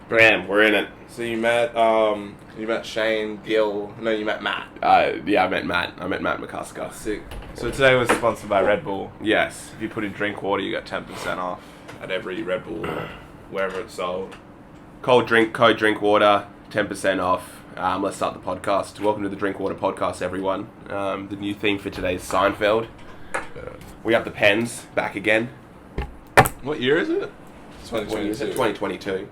Bam, we're in it. So you met Shane, Gil. No, you met Matt. Yeah, I met Matt. I met Matt McCusker. Sick. So today was sponsored by Red Bull. Yes. If you put in drink water, you get 10% off at every Red Bull, wherever it's sold. Code drink water, 10% off. Let's start the podcast. Welcome to the Drink Water Podcast, everyone. The new theme for today is Seinfeld. We have the pens back again. What year is it? 2022. 2022.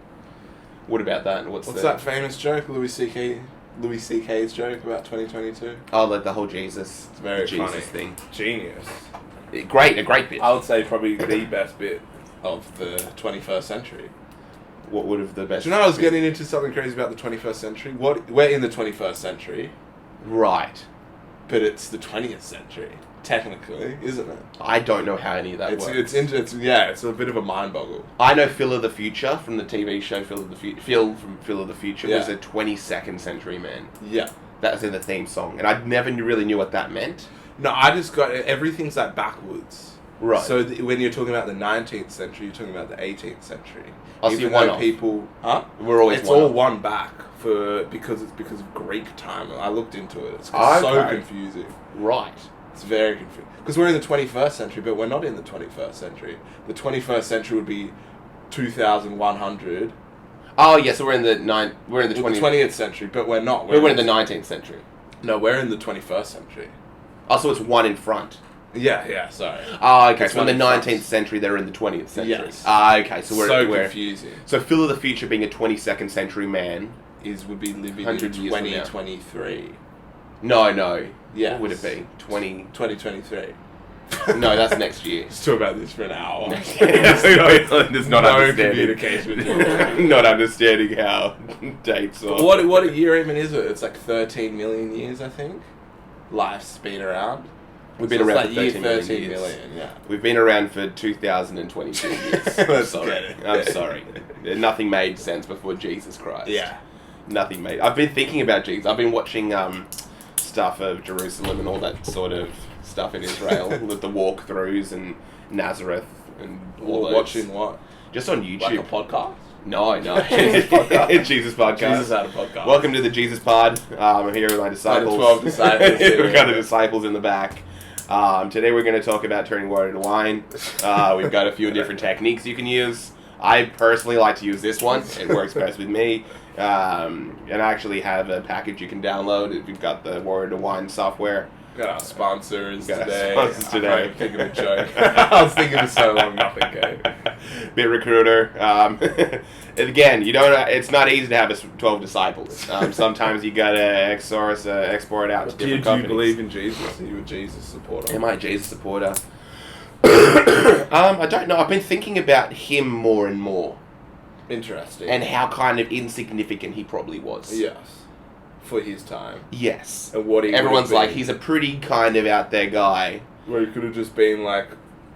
What about that? What's that famous joke, Louis C.K.'s joke about 2022? Oh, like the whole Jesus. It's very Jesus funny. thing. Genius. A great bit. I would say probably the best bit of the 21st century. What would have the best? Do you know I was getting into something crazy about the 21st century? We're in the 21st century. Right. But it's the 20th century, technically, isn't it? I don't know how any of that works. It's a bit of a mind boggle. I know Phil of the Future from the TV show Phil from Phil of the Future was a 22nd century man. Yeah. That was in the theme song, and I never really knew what that meant. No, I just got everything's like backwards. Right. So when you're talking about the 19th century, you're talking about the 18th century. Oh, so Even one though off. people, We're always it's one all off. one back because it's of Greek time. I looked into it. It's so Okay. confusing. Right. It's very confusing because we're in the 21st century, but we're not in the 21st century. The 21st century would be 2100. Oh yeah, so we're in the 20th century, but we're not. We're in the 19th century. No, we're in the 21st century. Oh, so it's one in front. Yeah, sorry. Oh, okay. It's So in the one in 19th front. century, they're in the 20th century. Yes. Ah, okay. So we're confusing. So Phil of the Future being a 22nd century man. Would be living in 100 years from now. 2023. No. Yeah. What would it be? 2023. No, that's next year. Let's talk about this for an hour. There's not understanding. communication. Not understanding how dates are. What year even is it? It's like 13 million years, I think. Life's been around. We've been So around it's for like 13 year million years. million, yeah. We've been around for 2022 years. Let's sorry. get it. I'm sorry. Nothing made sense before Jesus Christ. Yeah. Nothing made. I've been thinking about Jesus. I've been watching stuff of Jerusalem and all that sort of stuff in Israel, with the walkthroughs and Nazareth and all those. Watching what? Just on YouTube. Like a podcast? No. Jesus podcast. Jesus podcast. Jesus had a podcast. Welcome to the Jesus Pod. I'm here with my disciples. 12 disciples. We've got the disciples in the back. Today we're going to talk about turning water into wine. We've got a few different techniques you can use. I personally like to use this one. It works best with me. And I actually have a package you can download if you've got the water to wine software. Got our sponsors Got our today. sponsors today. I can't think of a joke. I was thinking for so long, nothing came. Bit recruiter. And again, it's not easy to have 12 disciples. Sometimes you gotta export it out to different companies. Do you believe in Jesus? Are you a Jesus supporter? Am I a Jesus supporter? I don't know. I've been thinking about him more and more. Interesting. And how kind of insignificant he probably was. Yes. For his time. Yes. And what he Everyone's like, he's a pretty kind of out there guy. Where he could have just been like,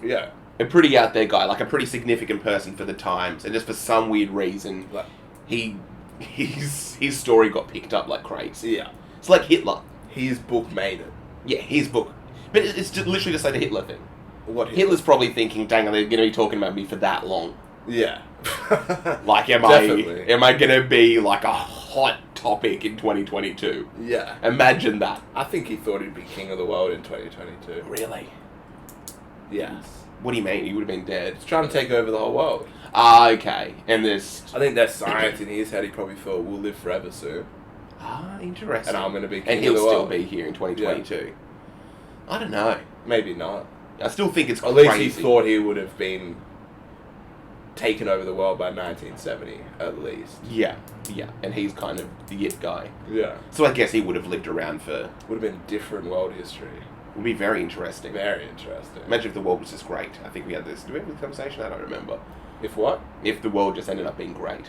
yeah. A pretty out there guy, like a pretty significant person for the times. And just for some weird reason, Like, his story got picked up like crazy. yeah. It's like Hitler. His book made it. Yeah, his book. But it's just literally just like a Hitler thing. What Hitler's probably thinking, dang, they're going to be talking about me for that long. Yeah. Like, am I going to be like a hot topic in 2022? Yeah. Imagine that. I think he thought he'd be king of the world in 2022. Really? Yes. What do you mean? He would have been dead. He's trying to take over the whole world. Ah, okay. And there's... I think there's science in his head. He probably thought, we'll live forever soon. Ah, interesting. And I'm going to be king and of he'll the still world. be here in 2022. Yeah. I don't know. Maybe not. I still think it's At crazy. least he thought he would have been taken over the world by 1970, at least. Yeah. And he's kind of the it guy. Yeah. So I guess he would have lived around for... Would have been different world history. Would be very interesting. Very interesting. Imagine if the world was just great. I think we had this... Did we have this conversation? I don't remember. If what? If the world just ended up being great.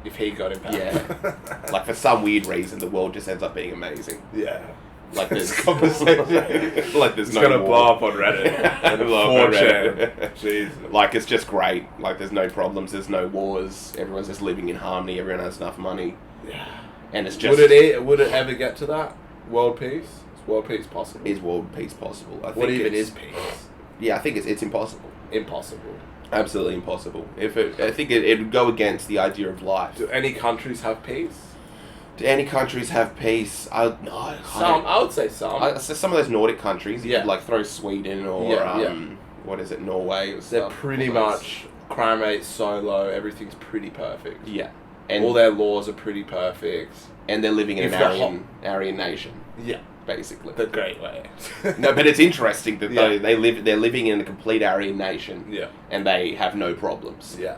If he got in power. Yeah. Like, for some weird reason, the world just ends up being amazing. Yeah. Like, there's... conversation. Like, there's It's no gonna war. blow up on Reddit. And Blow up on 4chan. Reddit. Jesus. Like, it's just great. Like, there's no problems, there's no wars, everyone's just living in harmony, everyone has enough money. Yeah. And it's just... Would it ever get to that? World peace? Is world peace possible? Is world peace possible? I think What even it's- is peace? Yeah, I think it's impossible. Impossible. Absolutely impossible. I think it would go against the idea of life. Do any countries have peace? Do any countries have peace? No. I would say some. So some of those Nordic countries, you Yeah. could like throw Sweden or what is it, Norway? Or They're stuff. pretty much crime rate so low. Everything's pretty perfect. Yeah, And all their laws are pretty perfect. and they're living in You've an got Aryan nation, Yeah, basically. the great way. No, but it's interesting that Yeah. they're living in a complete Aryan nation, Yeah, and they have no problems. yeah.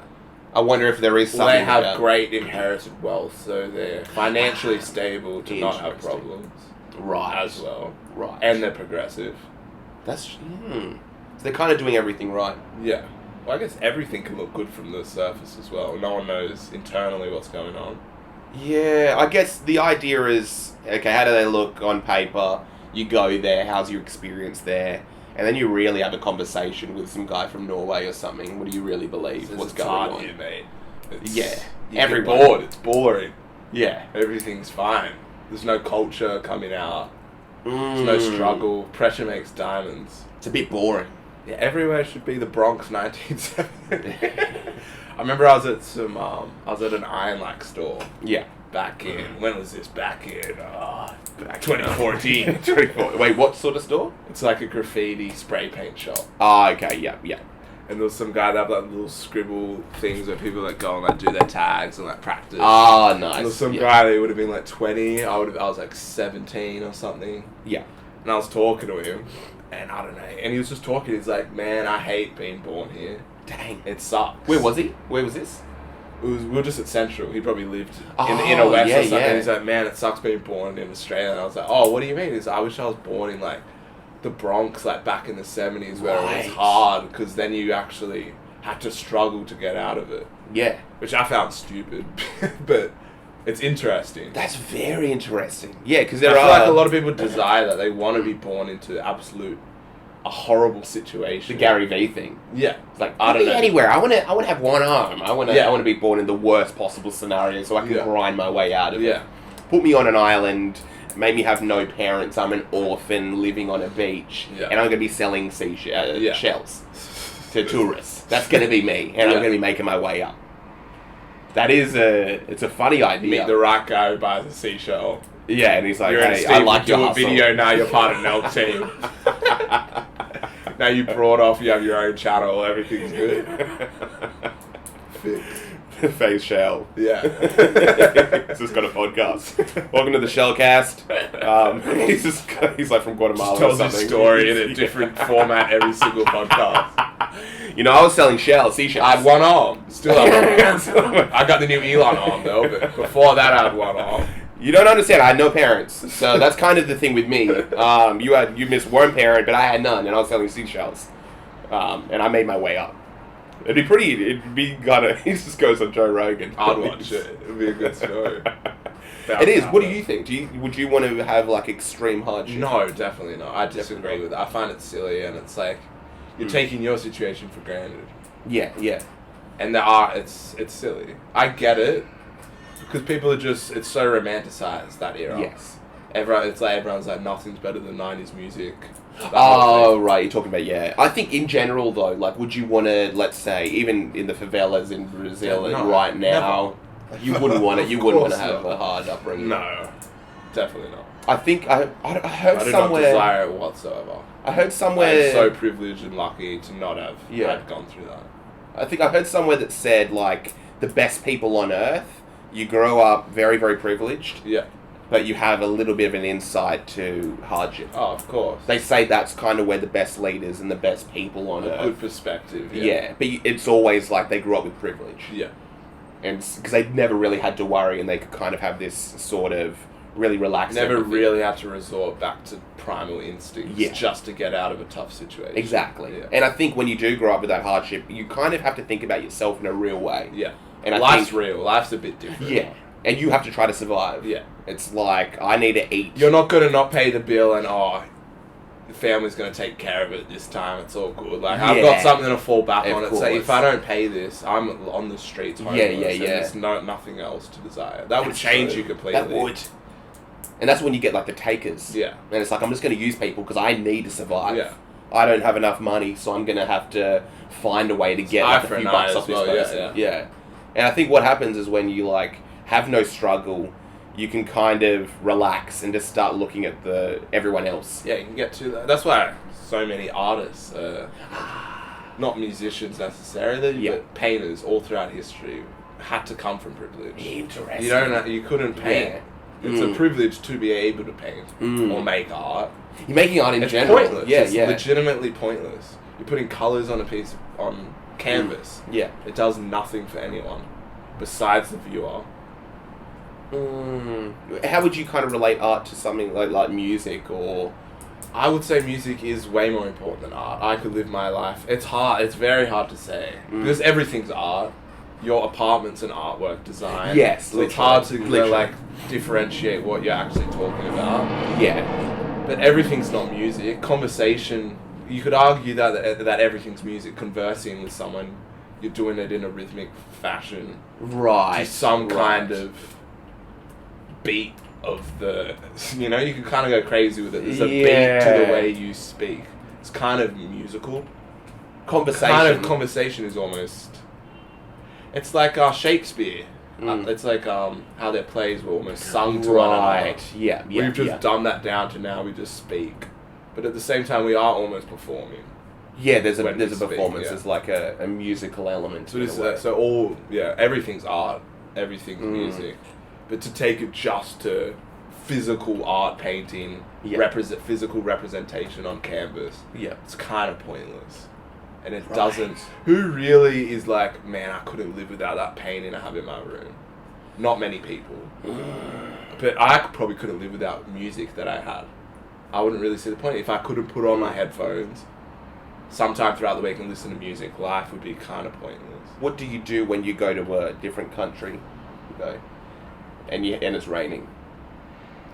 I wonder if there is Well, something. they have about- great inherited wealth, so they're financially stable to not have Interesting. problems right as well. right, And they're progressive. that's so they're kind of doing everything right. Yeah. Well, I guess everything can look good from the surface as well. No one knows internally what's going on. Yeah, I guess the idea is, okay, how do they look on paper? You go there, how's your experience there? And then you really have a conversation with some guy from Norway or something. What do you really believe? What's It's going hard on? here, mate. Yeah. You get Everyone. bored. It's boring. Yeah. Everything's fine. There's no culture coming out. There's no struggle. Pressure makes diamonds. It's a bit boring. Yeah, everywhere should be the Bronx 1970. I remember I was at an Iron Like store Yeah. back in, when was this? Back in 2014. 2014. Wait, what sort of store? It's like a graffiti spray paint shop. Oh, okay, yeah. And there was some guy that had like little scribble things where people like go and like do their tags and like practice. Ah, And there was nice. some yeah. guy that would have been like 20. I was like 17 or something. Yeah. And I was talking to him, and I don't know. And he was just talking. He's like, "Man, I hate being born here. Dang. It sucks." Where was he? Where was this? We were just at Central. He probably lived in Oh, the inner west yeah, or something. yeah. And he's like, "Man, it sucks being born in Australia." And I was like, "Oh, what do you mean?" He's like, "I wish I was born in like the Bronx, like back in the 70s, where it Right. was hard because then you actually had to struggle to get out of it." Yeah. Which I found stupid, but it's interesting. That's very interesting. Yeah, because I there feel are like a lot of people desire that. They want to be born into a horrible situation. the Gary Vee thing. Yeah. It's like I I don't don't know. anywhere. I want to have one arm. I want to Yeah. be born in the worst possible scenario so I can Yeah. grind my way out of it. Yeah. Put me on an island. Make me have no parents. I'm an orphan living on a beach, Yeah. and I'm gonna be selling Yeah. shells to tourists. That's gonna be me, and I'm Yeah. gonna be making my way up. That is it's a funny idea. Meet the right guy who buys a seashell. Yeah, and he's like, You're in hey, Steve, I like do your a hustle. video now. You're part of an elk team. Now you brought off. You have your own channel. Everything's good. Fixed. Face shell. Yeah. He's just got a podcast. Welcome to the Shellcast. He's like from Guatemala. Tells or his something. story in a different format every single podcast. You know, I was selling seashells. I had one arm. Still have one arm. I got the new Elon arm though, but before that I had one arm. You don't understand. I had no parents, so that's kind of the thing with me. You missed one parent, but I had none, and I was selling seashells, and I made my way up. It'd be kind of. He just goes on Joe Rogan. I'd watch it. It'd be a good story. It is. What do you think? Would you want to have like extreme hardship? No, definitely not. I disagree with it. I find it silly, and it's like you're taking your situation for granted. Yeah. And it's silly. I get it because people are just it's so romanticized that era. Yes. Everyone's like nothing's better than 90s music. That whole Oh, thing. right, you're talking about, yeah. I think in general, though, like, would you want to, let's say, even in the favelas in Brazil No, right now, you wouldn't want it. You Of wouldn't want to course have not. a hard upbringing. No, definitely not. I think I heard I do not somewhere. desire it whatsoever. I heard somewhere. I'm so privileged and lucky to not have had gone through that. I think I heard somewhere that said like the best people on earth. You grow up very, very privileged, Yeah. but you have a little bit of an insight to hardship. Oh, of course. They say that's kind of where the best leaders and the best people on a earth. good perspective. Yeah, but it's always like they grew up with privilege. Yeah. And because they never really had to worry, and they could kind of have this sort of really relaxed. Never empathy. really had to resort back to primal instincts Yeah. just to get out of a tough situation. Exactly. Yeah. And I think when you do grow up with that hardship, you kind of have to think about yourself in a real way. Yeah. And I Life's think, real. Life's a bit different. Yeah. And you have to try to survive. Yeah. It's like, I need to eat. You're not going to not pay the bill and, the family's going to take care of it this time. It's all good. Like, I've Yeah. got something to fall back Of on. It's like, course. if I don't pay this, I'm on the streets. Yeah, homeless, yeah, and yeah. There's nothing else to desire. That would That's change true. you completely. That would. And that's when you get like the takers. Yeah. And it's like, I'm just going to use people because I need to survive. Yeah. I don't have enough money, so I'm gonna have to find a way to get like, a few bucks off this person. Yeah. And I think what happens is when you like have no struggle, you can kind of relax and just start looking at everyone else. Yeah, you can get to that. That's why so many artists, not musicians necessarily, but painters all throughout history had to come from privilege. Interesting. You couldn't paint. Yeah. It's a privilege to be able to paint or make art. You're making art in general. Pointless. It's legitimately pointless. You're putting colours on on canvas. Yeah. It does nothing for anyone besides the viewer. How would you kind of relate art to something like music or? I would say music is way more important than art. I could live my life. It's hard. It's very hard to say because everything's art. Your apartment's an artwork design. Yes, so it's hard to like differentiate what you're actually talking about. Yeah, but everything's not music. Conversation. You could argue that everything's music. Conversing with someone, you're doing it in a rhythmic fashion. Right. To some kind of beat of the, you can kind of go crazy with it. There's a beat to the way you speak. It's kind of musical. Conversation is almost. It's like Shakespeare. It's like how their plays were almost sung to one another. Yeah. We've just dumbed that down to now we just speak, but at the same time we are almost performing. Yeah, there's a performance. There's like a musical element. So everything's art, everything's music. But to take it just to physical art painting, physical representation on canvas, it's kind of pointless. And it doesn't... Who really is like, man, I couldn't live without that painting I have in my room? Not many people. But I probably couldn't live without music that I had. I wouldn't really see the point. If I couldn't put on my headphones sometime throughout the week and listen to music, life would be kind of pointless. What do you do when you go to a different country? And it's raining.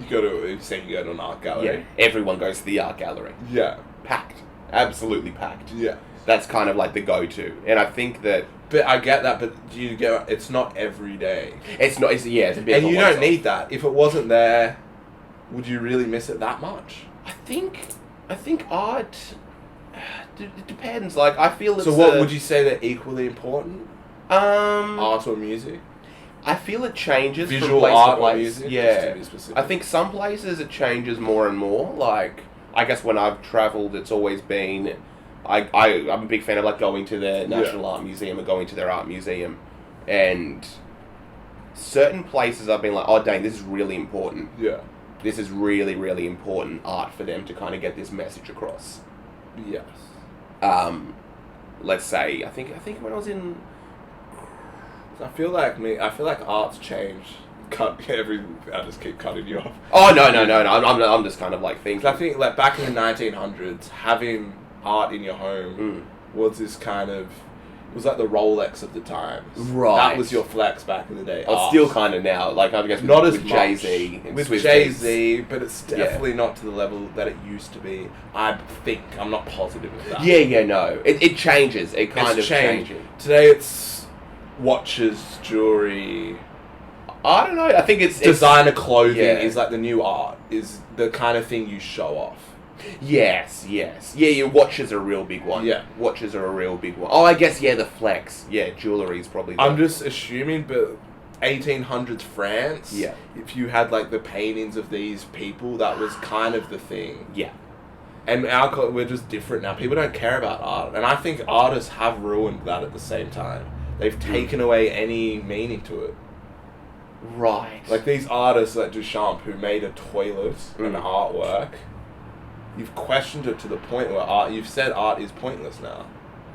You go to an art gallery. Yeah, everyone goes to the art gallery. Yeah. Packed. Absolutely packed. Yeah. That's kind of like the go-to. And I think that... But I get that, but it's not every day. It's not, it's a bit and you don't need that. If it wasn't there, would you really miss it that much? I think art... It depends. Like, I feel it's... So what would you say they're equally important? Art or music? I feel it changes visual from place art to place. Or music. Yeah, I think some places it changes more and more. Like, I guess when I've travelled, it's always been, I'm a big fan of like going to the National Art Museum or going to their art museum, and certain places I've been like, oh dang, this is really important. Yeah, this is really, really important art for them to kind of get this message across. Yes. Let's say I think when I was in. I feel like art's changed. I just keep cutting you off. Oh no! I'm just kind of like thinking. I think like back in the 1900s, having art in your home was this kind of, it was like the Rolex of the times. Right. That was your flex back in the day. It's still kind of now. Like I guess not with as Jay-Z. With Jay-Z, but it's definitely not to the level that it used to be. I think I'm not positive of that. Yeah, no. It changes. It kind of changes. Today it's watches, jewelry. I don't know. I think it's designer clothing is like the new art. Is the kind of thing you show off. Yes. Yeah, your watches are a real big one. Yeah. Watches are a real big one. Oh, I guess, the flex. Yeah, jewellery's probably I'm just assuming, but 1800s France, if you had like the paintings of these people, that was kind of the thing. Yeah. And we're just different now. People don't care about art. And I think artists have ruined that at the same time. They've taken away any meaning to it. Right. Like these artists like Duchamp who made a toilet and artwork, you've questioned it to the point where you've said art is pointless now.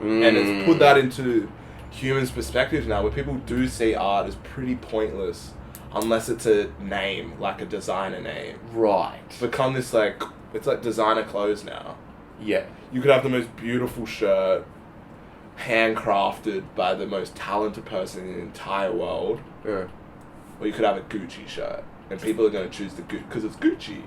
And it's put that into humans' perspectives now, where people do see art as pretty pointless unless it's a name, like a designer name. Right. It's become this like, it's like designer clothes now. Yeah. You could have the most beautiful shirt, handcrafted by the most talented person in the entire world. Yeah. Or you could have a Gucci shirt, and people are going to choose the Gucci because it's Gucci.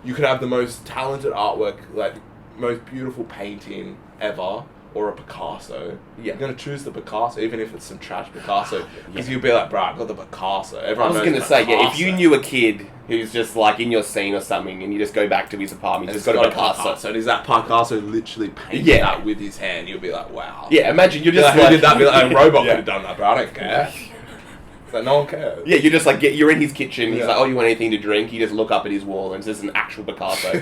You could have the most talented artwork, like most beautiful painting ever, or a Picasso, Yeah. you're going to choose the Picasso, even if it's some trash Picasso. Because you'll be like, bro, I got the Picasso. I Everyone was knows going to say, Picasso. if you knew a kid who's just like in your scene or something and you just go back to his apartment, he's just got a Picasso. And is that Picasso literally painted that with his hand? You'll be like, wow. Yeah, imagine you're just like, like... who did that? Be like, a robot could have done that, bro. I don't care. Like, no one cares. Yeah, you're just like, you're in his kitchen, he's like, oh, you want anything to drink? You just look up at his wall and it's just an actual Picasso.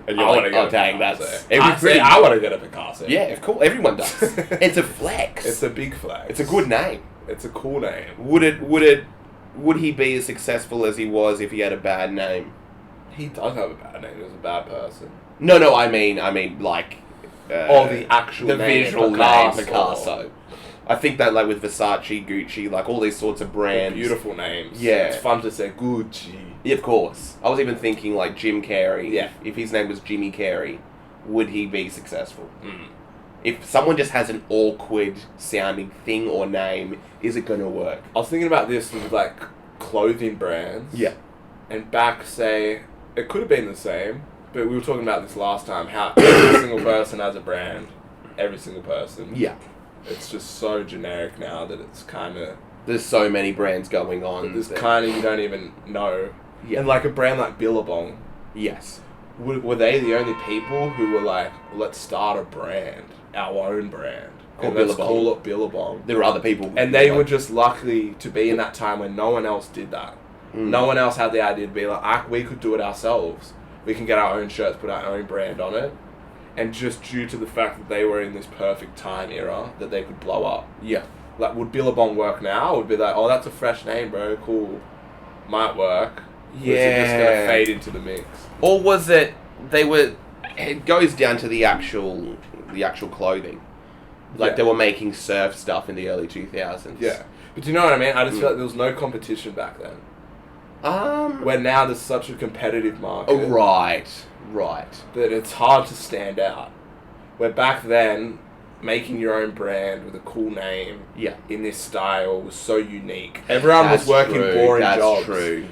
And you're like, oh dang, that's... I want to get a Picasso. Yeah, of course, everyone does. It's a flex. It's a big flex. It's a good name. It's a cool name. Would he be as successful as he was if he had a bad name? He does have a bad name. He was a bad person. No, I mean, like... the actual the name. visual name, Picasso. I think that, like, with Versace, Gucci, like, all these sorts of brands... Beautiful names. Yeah. It's fun to say Gucci. Yeah, of course. I was even thinking, like, Jim Carrey. Yeah. If his name was Jimmy Carrey, would he be successful? Mm. If someone just has an awkward-sounding thing or name, is it going to work? I was thinking about this with, like, clothing brands. Yeah. And back, say... It could have been the same, but we were talking about this last time, how every single person has a brand. Every single person. Yeah. It's just so generic now that it's kind of... There's so many brands going on. There's kind of, you don't even know. Yeah. And like a brand like Billabong, Yes. were they the only people who were like, let's start a brand, our own brand, Called and let's Billabong. call it Billabong? There were other people. And they were just lucky to be in that time when no one else did that. Mm. No one else had the idea to be like, we could do it ourselves. We can get our own shirts, put our own brand on it. And just due to the fact that they were in this perfect time era, that they could blow up. Yeah. Like, would Billabong work now? Would be like, oh, that's a fresh name, bro. Cool. Might work. Or is it just going to fade into the mix? Or was it they were? It goes down to the actual clothing. Like they were making surf stuff in the early 2000s. Yeah, but do you know what I mean? I just feel like there was no competition back then. Where now there's such a competitive market. Oh, right. That it's hard to stand out. Where back then, making your own brand with a cool name in this style was so unique. Everyone was working boring jobs.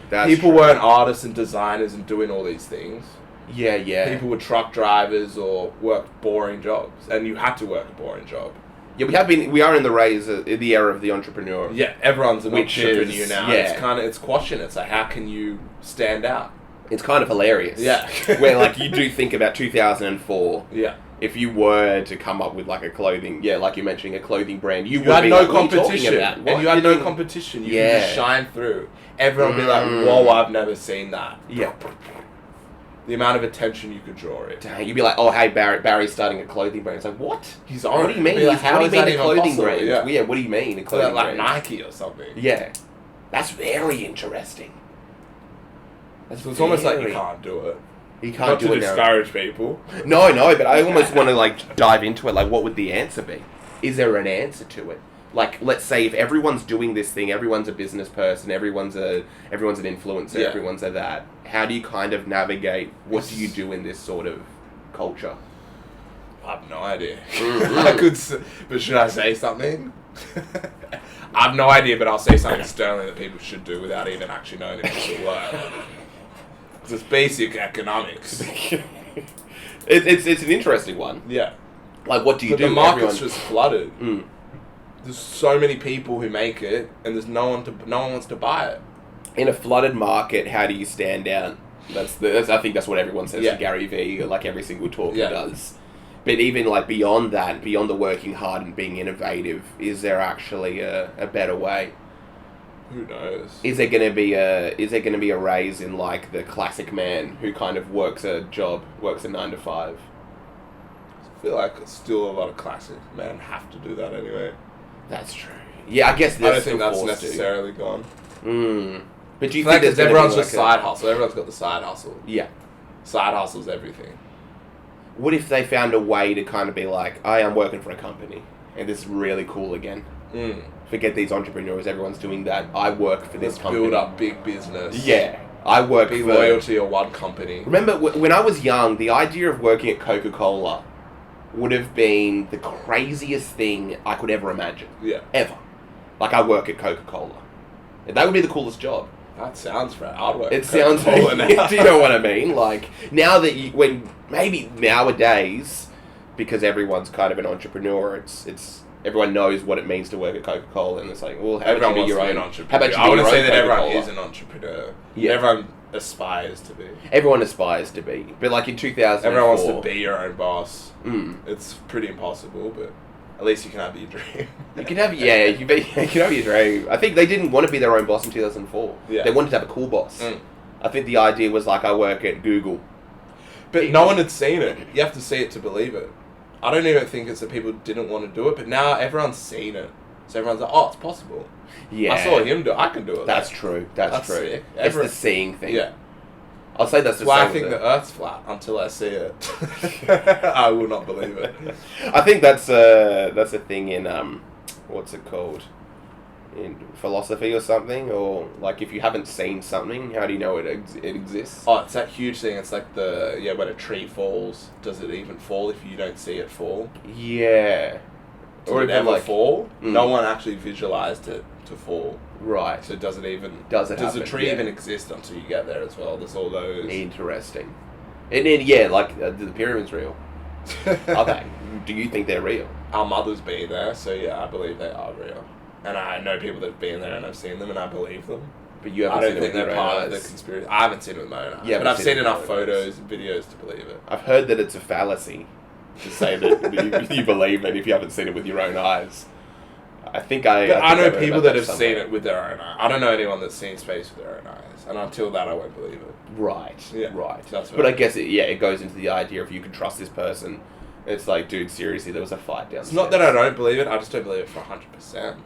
That's People true. weren't artists and designers and doing all these things. Yeah. People were truck drivers or worked boring jobs, and you had to work a boring job. Yeah, we are in the era of the entrepreneur. Yeah, everyone's an Which entrepreneur is- now. yeah. It's quashing. It's like, how can you stand out? It's kind of hilarious. Yeah. Where, like, you do think about 2004. Yeah. If you were to come up with, like, a clothing... Yeah, like you're mentioning, a clothing brand, you would had be no like, what are you talking competition. about? And What? you had no competition. You could just shine through. Everyone would be like, whoa, I've never seen that. Yeah. The amount of attention you could draw it. Dang, you'd be like, oh, hey, Barry's starting a clothing brand. It's like, what? He's What do you mean? Be like, What do you mean a clothing possible? brand? Yeah. What do you mean a clothing Like brand? Nike or something. Yeah. That's very interesting. So it's almost like you can't do it. You can't Not do to it now. discourage people. No, but I almost want to, like, dive into it. Like, what would the answer be? Is there an answer to it? Like, let's say if everyone's doing this thing, everyone's a business person, everyone's an influencer, everyone's a that. How do you kind of navigate? What do you do in this sort of culture? I have no idea. I could, but should I say something? I have no idea, but I'll say something sternly that people should do without even actually knowing if it will work. It's just basic economics. It's an interesting one. Yeah. Like, what do you do? The market's just flooded. Mm. There's so many people who make it, and there's no one wants to buy it. In a flooded market, how do you stand out? I think that's what everyone says to Gary Vee, like every single talker does. But even like beyond that, beyond the working hard and being innovative, is there actually a better way? Who knows? Is there gonna be a raise in like the classic man who kind of works a 9 to 5? I feel like still a lot of classic men have to do that anyway. That's true. Yeah, I guess I don't think that's necessarily gone. But do you think there's everyone's just side hustle? Everyone's got the side hustle. Yeah. Side hustle's everything. What if they found a way to kind of be like, I am working for a company, and this is really cool again. Forget these entrepreneurs, everyone's doing that. I work for this company. Build up big business. Yeah. I work Be loyal to your one company. Remember, when I was young, the idea of working at Coca-Cola would have been the craziest thing I could ever imagine. Yeah. Ever. Like, I work at Coca-Cola. That would be the coolest job. That sounds right. I'd work It sounds... Do you know what I mean? Like, now that maybe nowadays, because everyone's kind of an entrepreneur. It's everyone knows what it means to work at Coca-Cola, and it's like, well, how about you be your own entrepreneur? How about you be I wouldn't say that Coca-Cola? everyone is an entrepreneur. Yeah. Everyone aspires to be. Everyone aspires to be, but like in 2004, everyone wants to be your own boss. It's pretty impossible, but at least you can have your dream. You can have you can have your dream. I think they didn't want to be their own boss in 2004. Yeah. They wanted to have a cool boss. I think the idea was like, I work at Google. But no one had seen it. You have to see it to believe it. I don't even think it's that people didn't want to do it, but now everyone's seen it. So everyone's like, oh, it's possible. Yeah. I saw him do it. I can do it. That's true. That's true. Sick. It's the seeing thing. Yeah. I'll say that's the why I think the Earth's flat until I see it. I will not believe it. I think that's a thing in, what's it called? In philosophy or something, or like if you haven't seen something, how do you know it exists? Oh, it's that huge thing. It's like when a tree falls, does it even fall if you don't see it fall? Yeah. Or it ever fall? No one actually visualized it to fall. Right. So does it does the tree even exist until you get there as well? There's all those. Interesting. And then like the pyramids real? Are they? Do you think they're real? Our mother's been there, so yeah, I believe they are real. And I know people that have been there and I've seen them and I believe them. But you haven't seen it with your own eyes. I don't think they're part of the conspiracy. I haven't seen it with my own eyes. Yeah, but I've seen enough photos and videos to believe it. I've heard that it's a fallacy to say that you believe it if you haven't seen it with your own eyes. I know people that have seen it with their own eyes. I don't know anyone that's seen space with their own eyes. And until that, I won't believe it. Right. Yeah. Right. But I guess it goes into the idea of you can trust this person. It's like, dude, seriously, there was a fight downstairs. It's not that I don't believe it. I just don't believe it for 100%.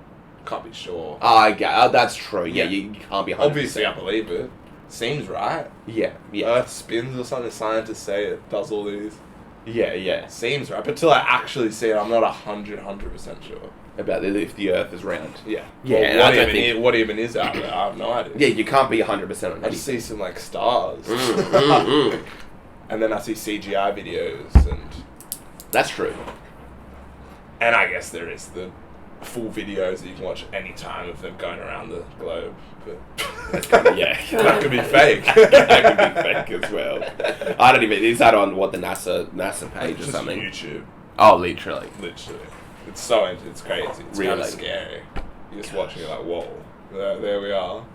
Can't be sure. That's true. Yeah, you can't be 100%. Obviously, I believe it. Seems right. Yeah. Earth spins or something. Scientists say it does all these. Yeah. Seems right. But until I actually see it, I'm not 100% sure. About if the Earth is round. Yeah. Yeah. Well, what even is out there? I have no idea. Yeah, you can't be 100% on I just see some stars. And then I see CGI videos and... That's true. And I guess there is the full videos that you can watch any time of them going around the globe. But that could be fake. That could be fake as well. I don't even... Is that on the NASA page or something? YouTube. Oh, literally. It's it's crazy. It's really kind of scary. You're just watching it like, whoa, there we are.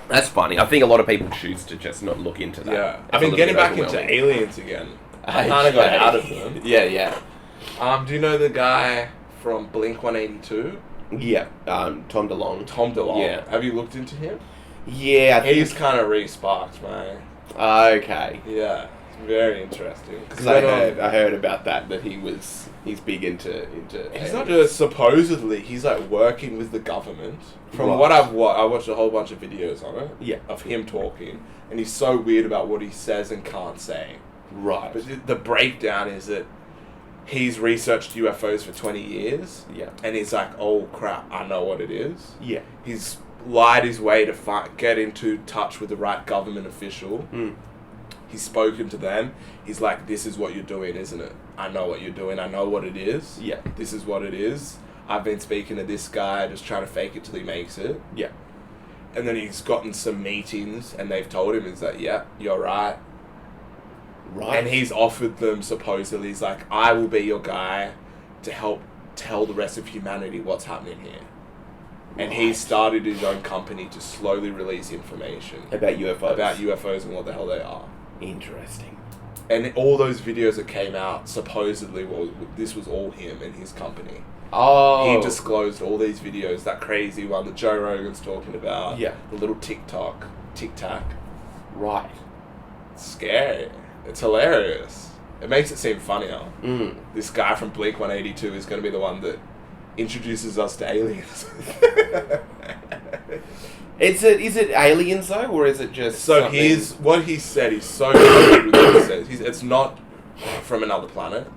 That's funny. I think a lot of people choose to just not look into that. Yeah. I've been getting back into aliens again. I kind of got out of them. Yeah. Do you know the guy from Blink-182? Yeah. Tom DeLonge. Yeah. Have you looked into him? Yeah. He's kind of re-sparked, man. Okay. Yeah. It's very interesting. Because I heard about that he's big into he's not just supposedly, he's working with the government. From what I watched a whole bunch of videos on it. Yeah. Of him talking. And he's so weird about what he says and can't say. Right. But the breakdown is that he's researched UFOs for 20 years. Yeah. And he's like, oh crap, I know what it is. Yeah. He's lied his way to get into touch with the right government official. He's spoken to them. He's like, this is what you're doing, isn't it? I know what you're doing. I know what it is. Yeah. This is what it is. I've been speaking to this guy, just trying to fake it till he makes it. Yeah. And then he's gotten some meetings, and they've told him, yeah, you're right. Right. And he's offered them, supposedly, he's like, I will be your guy to help tell the rest of humanity what's happening here. And he started his own company to slowly release information. About UFOs. And what the hell they are. Interesting. And all those videos that came out, supposedly, this was all him and his company. Oh. He disclosed all these videos, that crazy one that Joe Rogan's talking about. Yeah. The little tic-tac. Right. It's scary. It's hilarious. It makes it seem funnier. This guy from Blink-182 is going to be the one that introduces us to aliens. Is it aliens though, or is it just what he said? He's so good with what he says. It's not from another planet.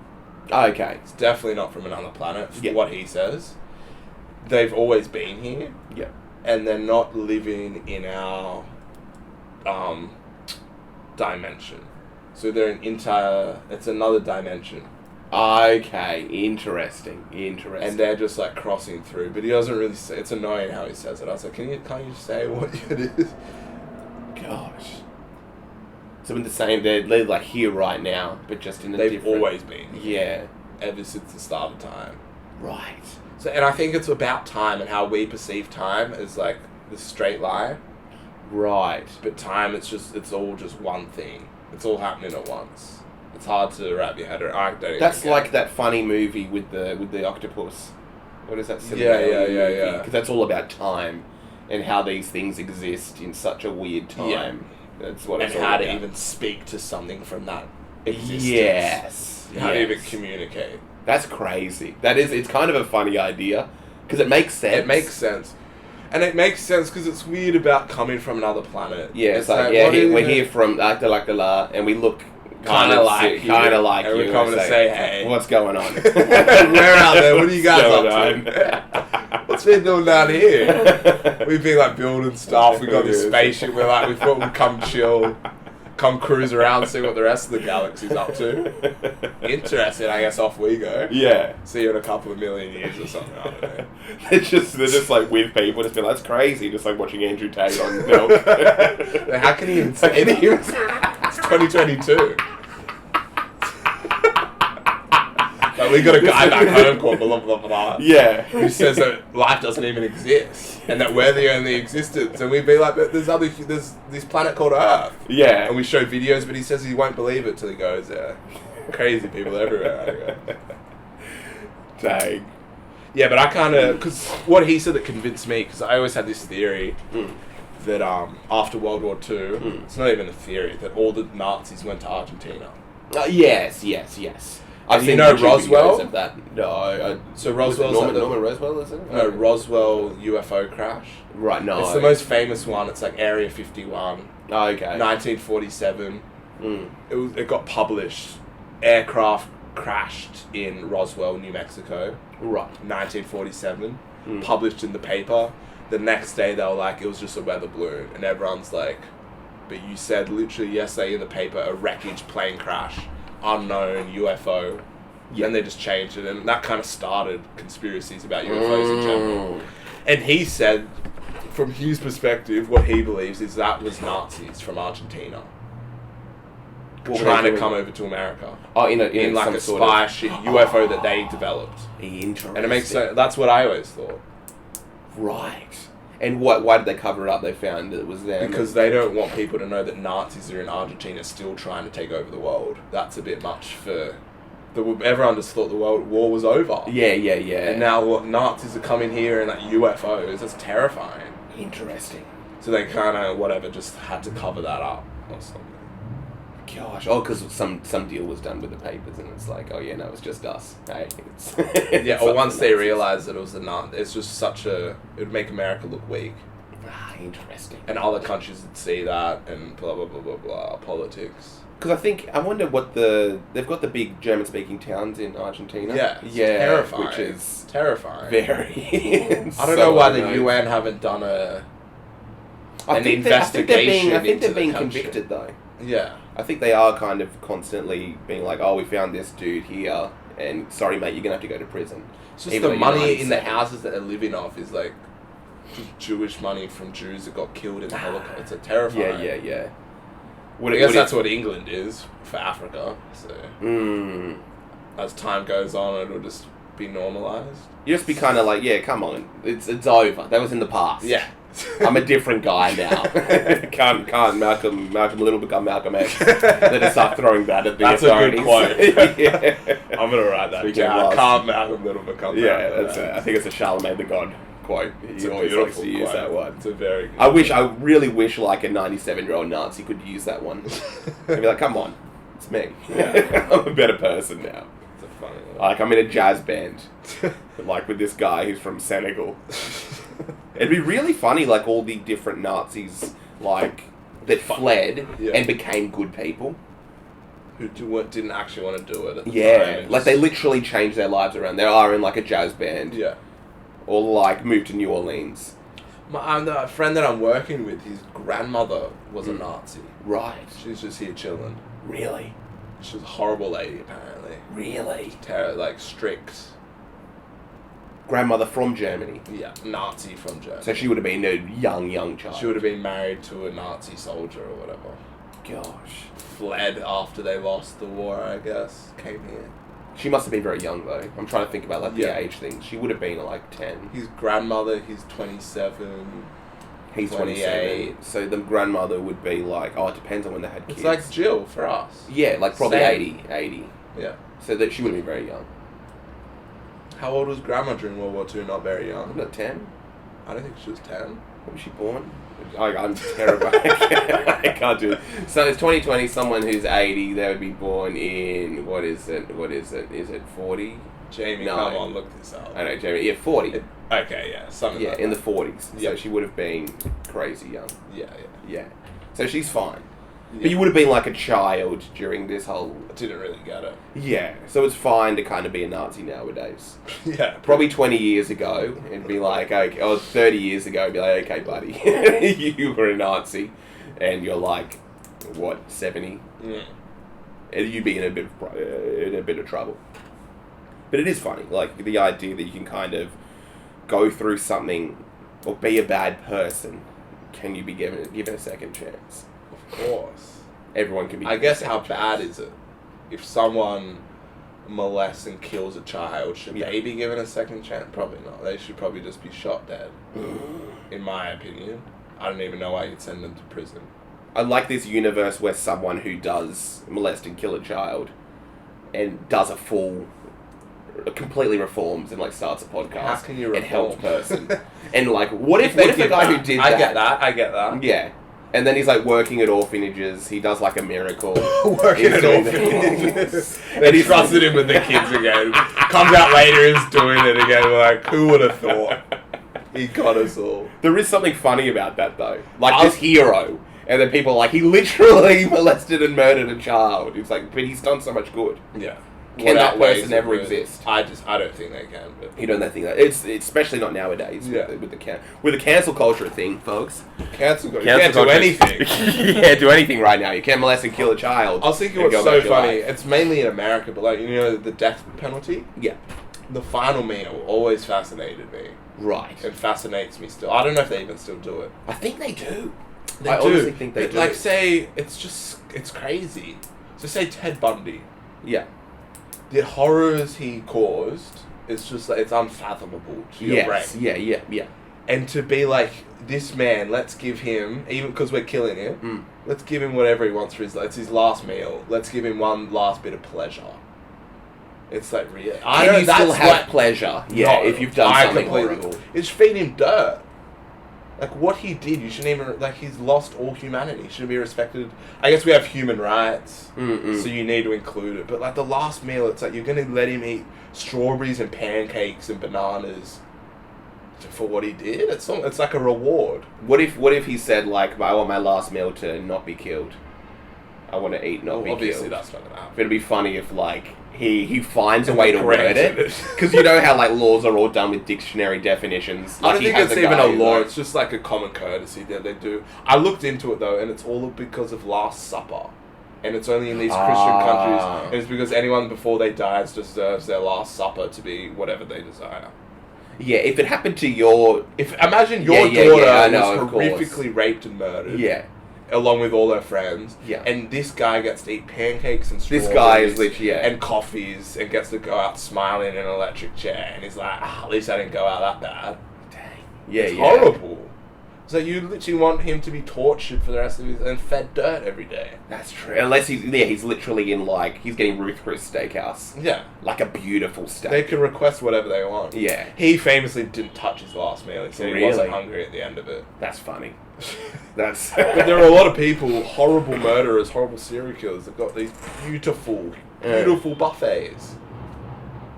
Okay. It's definitely not from another planet. What he says. They've always been here. Yeah. And they're not living in our dimension. So they're it's another dimension. Okay, interesting. And they're just crossing through, but he doesn't really say. It's annoying how he says it. I was like, can't you say what it is? Gosh. So in the same, they're here right now, but just in a different... They've always been. Yeah. ever since the start of time. Right. So, and I think it's about time and how we perceive time as like the straight line. Right. But time, it's all just one thing. It's all happening at once. It's hard to wrap your head around. I don't even That's get like it. that funny movie with the octopus. What is that? Yeah. Because that's all about time and how these things exist in such a weird time. Yeah. That's what And it's all how about. to even speak to something from that existence. Yes. How to yes. even communicate. That's crazy. It's kind of a funny idea because it makes sense. It makes sense. And it makes sense because it's weird about coming from another planet. Yeah, it's like, we're here from Akdalakdala and we look kind of like you. And we're coming to say, hey. What's going on? We're out there. What are you guys Going up to? What's been doing down here? We've been like building stuff. We got this spaceship. We thought we'd come chill, come cruise around, see what the rest of the galaxy's up to. Interesting. I guess off we go. Yeah. See you in a couple of million years or something. I don't know. They're just like with people, just being like, that's crazy, just like watching Andrew Tate on Milk. How can he even say that? It's 2022. Like, we got a guy back home called blah blah blah. Yeah. Who says that life doesn't even exist and that we're the only existence, and we'd be like, but there's this planet called Earth. Yeah. And we show videos, but he says he won't believe it till he goes there. Crazy people everywhere. Dang. Yeah, but I kind of, because what he said that convinced me, because I always had this theory that after World War II, it's not even a theory, that all the Nazis went to Argentina. Yes. I've seen Roswell? of that. No. So Roswell's Norman Roswell, is it? No, Roswell UFO crash. Right, no. It's the most famous one. It's like Area 51. Oh, okay. 1947. It got published. Aircraft crashed in Roswell, New Mexico. Right. 1947. Published in the paper. The next day they were like, it was just a weather balloon. And everyone's like, but you said literally yesterday in the paper, a wreckage plane crash. Unknown UFO. Yeah. And they just changed it. And that kind of started conspiracies about UFOs in general. And he said, from his perspective, what he believes is that was Nazis from Argentina. Trying to come over to America. Oh, in like a spy ship UFO that they developed. Interesting. And it makes sense. That's what I always thought. Right. And why did they cover it up? They found that it was them. Because they don't want people to know that Nazis are in Argentina still trying to take over the world. That's a bit much for... Everyone just thought the world war was over. Yeah. And now Nazis are coming here and like UFOs. That's terrifying. Interesting. So they kind of, just had to cover that up or something. Gosh. Oh, because some deal was done with the papers and it's like, oh yeah, no, it's just us. Hey, yeah, or once they realised that it was the Nazis, it's just it would make America look weak. Interesting. And other countries would see that and blah, blah, blah, blah, blah, politics. Because I wonder what they've got the big German-speaking towns in Argentina. Yeah, terrifying. Which is terrifying. Very. I don't know why the UN haven't done an investigation. I think they're into being the country. convicted though. Yeah. I think they are kind of constantly being like, oh, we found this dude here, and sorry, mate, you're going to have to go to prison. It's just the money in the houses that they're living off is like Jewish money from Jews that got killed in the Holocaust. It's a terrifying. Yeah. I guess that's what England is for Africa. So as time goes on, it'll just be normalised. You just be kind of like, yeah, come on, it's over. That was in the past. Yeah. I'm a different guy now. can't Malcolm Little become Malcolm X. They just start throwing that at the authorities. That's a good quote. Yeah. I'm gonna write that down. Can't Malcolm Little become Malcolm X. I think it's a Charlemagne the God quote. He always likes to use that one. It's a very good I really wish like a 97-year-old Nazi could use that one. I'd be like, come on, it's me. Yeah. I'm a better person now. It's a funny one. Like, I'm in a jazz band. Like with this guy who's from Senegal. It'd be really funny, like, all the different Nazis, like, that fled and became good people. Who didn't actually want to do it at the time. Like, they literally changed their lives around. They are in, like, a jazz band. Yeah. Or, like, moved to New Orleans. The friend that I'm working with, his grandmother was a Nazi. Right. She's just here chilling. Really? She was a horrible lady, apparently. Really? Strict. Grandmother from Germany. Yeah, Nazi from Germany. So she would have been a young child. She would have been married to a Nazi soldier or whatever. Gosh. Fled after they lost the war, I guess. Came here. She must have been very young, though. I'm trying to think about, like, the age thing. She would have been, like, 10. His grandmother, he's 27. He's 27. So the grandmother would be, like... Oh, it depends on when they had kids. It's like Jill for us. Yeah, like, probably Same. 80. Yeah. So that she would have been very young. How old was Grandma during World War II? Not very young. Wasn't it 10? I don't think she was 10. When was she born? I'm terrible. I can't do it. So it's 2020, someone who's 80, they would be born in, what is it? Is it 40? Jamie, No. come on, look this up. I know, Jamie. Yeah, 40. Okay, yeah, something like in that. the 40s. Yeah. So she would have been crazy young. Yeah. Yeah. So she's fine. Yeah. But you would have been like a child during this whole... I didn't really get it. Yeah. So it's fine to kind of be a Nazi nowadays. Yeah. Probably 20 years ago, it'd be like, okay, or 30 years ago, it'd be like, okay, buddy, you were a Nazi, and you're like, what, 70? Mm. And you'd be in a bit of trouble. But it is funny, like, the idea that you can kind of go through something, or be a bad person, can you be given a second chance? Of course. Everyone can be. I guess how bad is it? If someone molests and kills a child, should they be given a second chance? Probably not. They should probably just be shot dead. In my opinion. I don't even know why you'd send them to prison. I like this universe where someone who does molest and kill a child and does a full, completely reforms and like starts a podcast. How can you and helps reform? person? And like, what if the guy who did that? I get that. Yeah. And then he's like working at orphanages. He does like a miracle. Working at orphanages. They trusted him with the kids again. Comes out later, is doing it again. We're like, who would have thought? He got us all. There is something funny about that though. Like this hero. And then people are like, he literally molested and murdered a child. It's like, but he's done so much good. Yeah. Can that person ever exist? I don't think they can. But You don't think that it's especially not nowadays. Yeah. With the cancel culture thing, folks. Cancel culture. You can't do anything. Yeah, do anything right now. You can't molest and kill a child. I was thinking what's so funny. It's mainly in America, but like, you know, the death penalty. Yeah. The final meal always fascinated me. Right. It fascinates me still. I don't know if they even still do it. I think they do. I honestly think they do. Like, say, it's crazy. So say Ted Bundy. Yeah. The horrors he caused, it's just like, it's unfathomable to your brain. Yeah. And to be like, this man, let's give him, even because we're killing him, let's give him whatever he wants for his, it's his last meal. Let's give him one last bit of pleasure. It's like, really. Can you still have pleasure? Yeah, if you've done something horrible. It's feed him dirt. Like, what he did, you shouldn't even... Like, he's lost all humanity. He shouldn't be respected. I guess we have human rights, so you need to include it. But, like, the last meal, it's like, you're going to let him eat strawberries and pancakes and bananas for what he did? It's like a reward. What if he said, like, I want my last meal to not be killed? I want to eat, not be killed. Obviously, that's not going to happen. But it'd be funny if, like... He finds a way to word it. Because you know how, like, laws are all done with dictionary definitions. Like, I don't think it's even a law. It's just, like, a common courtesy that they do. I looked into it, though, and it's all because of Last Supper. And it's only in these Christian countries. And it's because anyone before they die deserves their Last Supper to be whatever they desire. Yeah, if it happened to your... Imagine your daughter was horrifically raped and murdered. Yeah. Along with all her friends. Yeah. And this guy gets to eat pancakes and strawberries. This guy is literally, and coffees and gets to go out smiling in an electric chair. And he's like, at least I didn't go out that bad. Dang. Yeah, it's horrible. So you literally want him to be tortured for the rest of his... and fed dirt every day. That's true. Unless he's literally in, like... He's getting Ruth Chris Steakhouse. Yeah. Like a beautiful steak. They can request whatever they want. Yeah. He famously didn't touch his last meal. He said he wasn't hungry at the end of it. That's funny. That's... But there are a lot of people, horrible murderers, horrible serial killers, that got these beautiful buffets.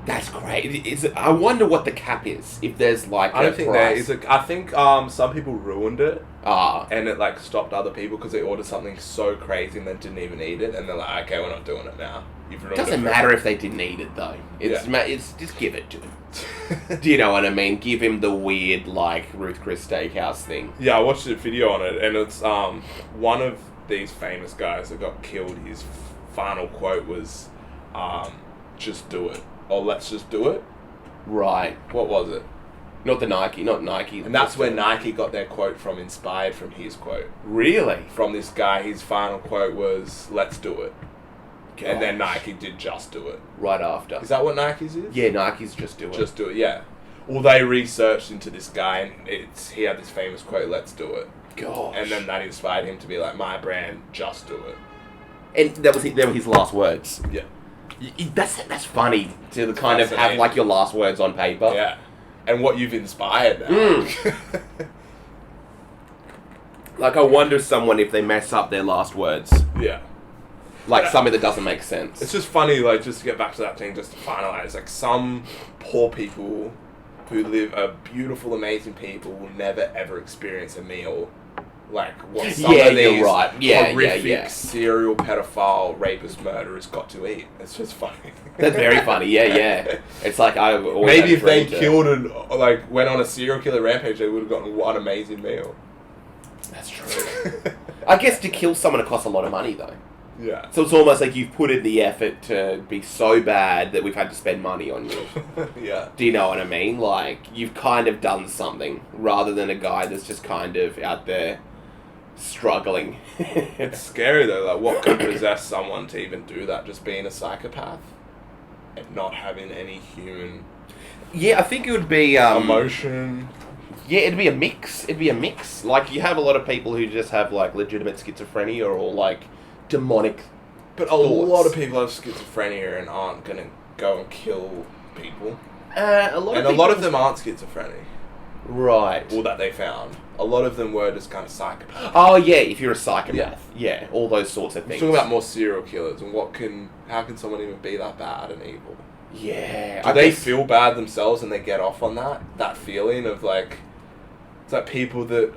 That's great. I wonder what the cap is. If there's like I don't think there is. I think some people ruined it. And it like stopped other people because they ordered something so crazy and then didn't even eat it, and they're like, okay, we're not doing it now. You've ruined it. Doesn't matter if they didn't eat it though. It's just give it to him. Do you know what I mean? Give him the weird like Ruth Chris Steakhouse thing. Yeah, I watched a video on it, and it's one of these famous guys that got killed. His final quote was, "Just do it." Or let's just do it. Right. What was it? Not Nike. And that's where Nike got their quote from, inspired from his quote. Really? From this guy, his final quote was, let's do it. And then Nike did Just Do It. Right after. Is that what Nike's is? Yeah, Nike's Just Do It. Just Do It, yeah. Well, they researched into this guy, and he had this famous quote, "Let's do it." Gosh. And then that inspired him to be like, my brand, Just Do It. And they were his last words. Yeah. That's funny to kind of have like your last words on paper. Yeah. And what you've inspired now. Like, I wonder someone if they mess up their last words. Yeah. Like, something that doesn't make sense. It's just funny, like, just to get back to that thing, just to finalize, like, some poor people who are beautiful, amazing people will never, ever experience a meal like what some of these horrific serial pedophile, rapist, murderers got to eat. It's just funny. That's very funny, yeah. It's like, I've always maybe if they killed and, like, went on a serial killer rampage, they would have gotten one amazing meal. That's true. I guess to kill someone, it costs a lot of money, though. Yeah. So it's almost like you've put in the effort to be so bad that we've had to spend money on you. Yeah. Do you know what I mean? Like, you've kind of done something, rather than a guy that's just kind of out there struggling. It's scary, though. Like, what could possess someone to even do that? Just being a psychopath? And not having any human... Yeah, I think it would be... emotion... Yeah, it'd be a mix. Like, you have a lot of people who just have, like, legitimate schizophrenia or, like, demonic But a lot of people have schizophrenia and aren't going to go and kill people. A lot of them aren't schizophrenic. Right. All that they found. A lot of them were just kind of psychopaths. Oh, yeah, if you're a psychopath. Yeah, all those sorts of things. We're talking about more serial killers and how can someone even be that bad and evil? Yeah. Do they feel bad themselves and they get off on that? That feeling of, like... It's like people that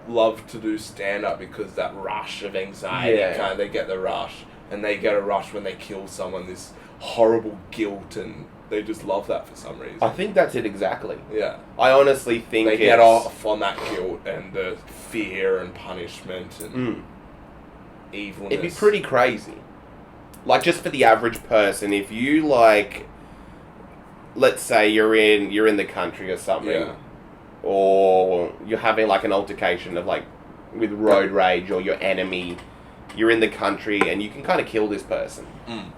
love to do stand-up because that rush of anxiety, they get the rush. And they get a rush when they kill someone, this horrible guilt, and they just love that for some reason. I think that's it exactly. Yeah. I honestly think they get off on that guilt and the fear and punishment and evilness. It'd be pretty crazy. Like, just for the average person, if you, like... Let's say you're in the country or something. Yeah. Or you're having, like, an altercation of, like, with road rage or your enemy. You're in the country and you can kind of kill this person. And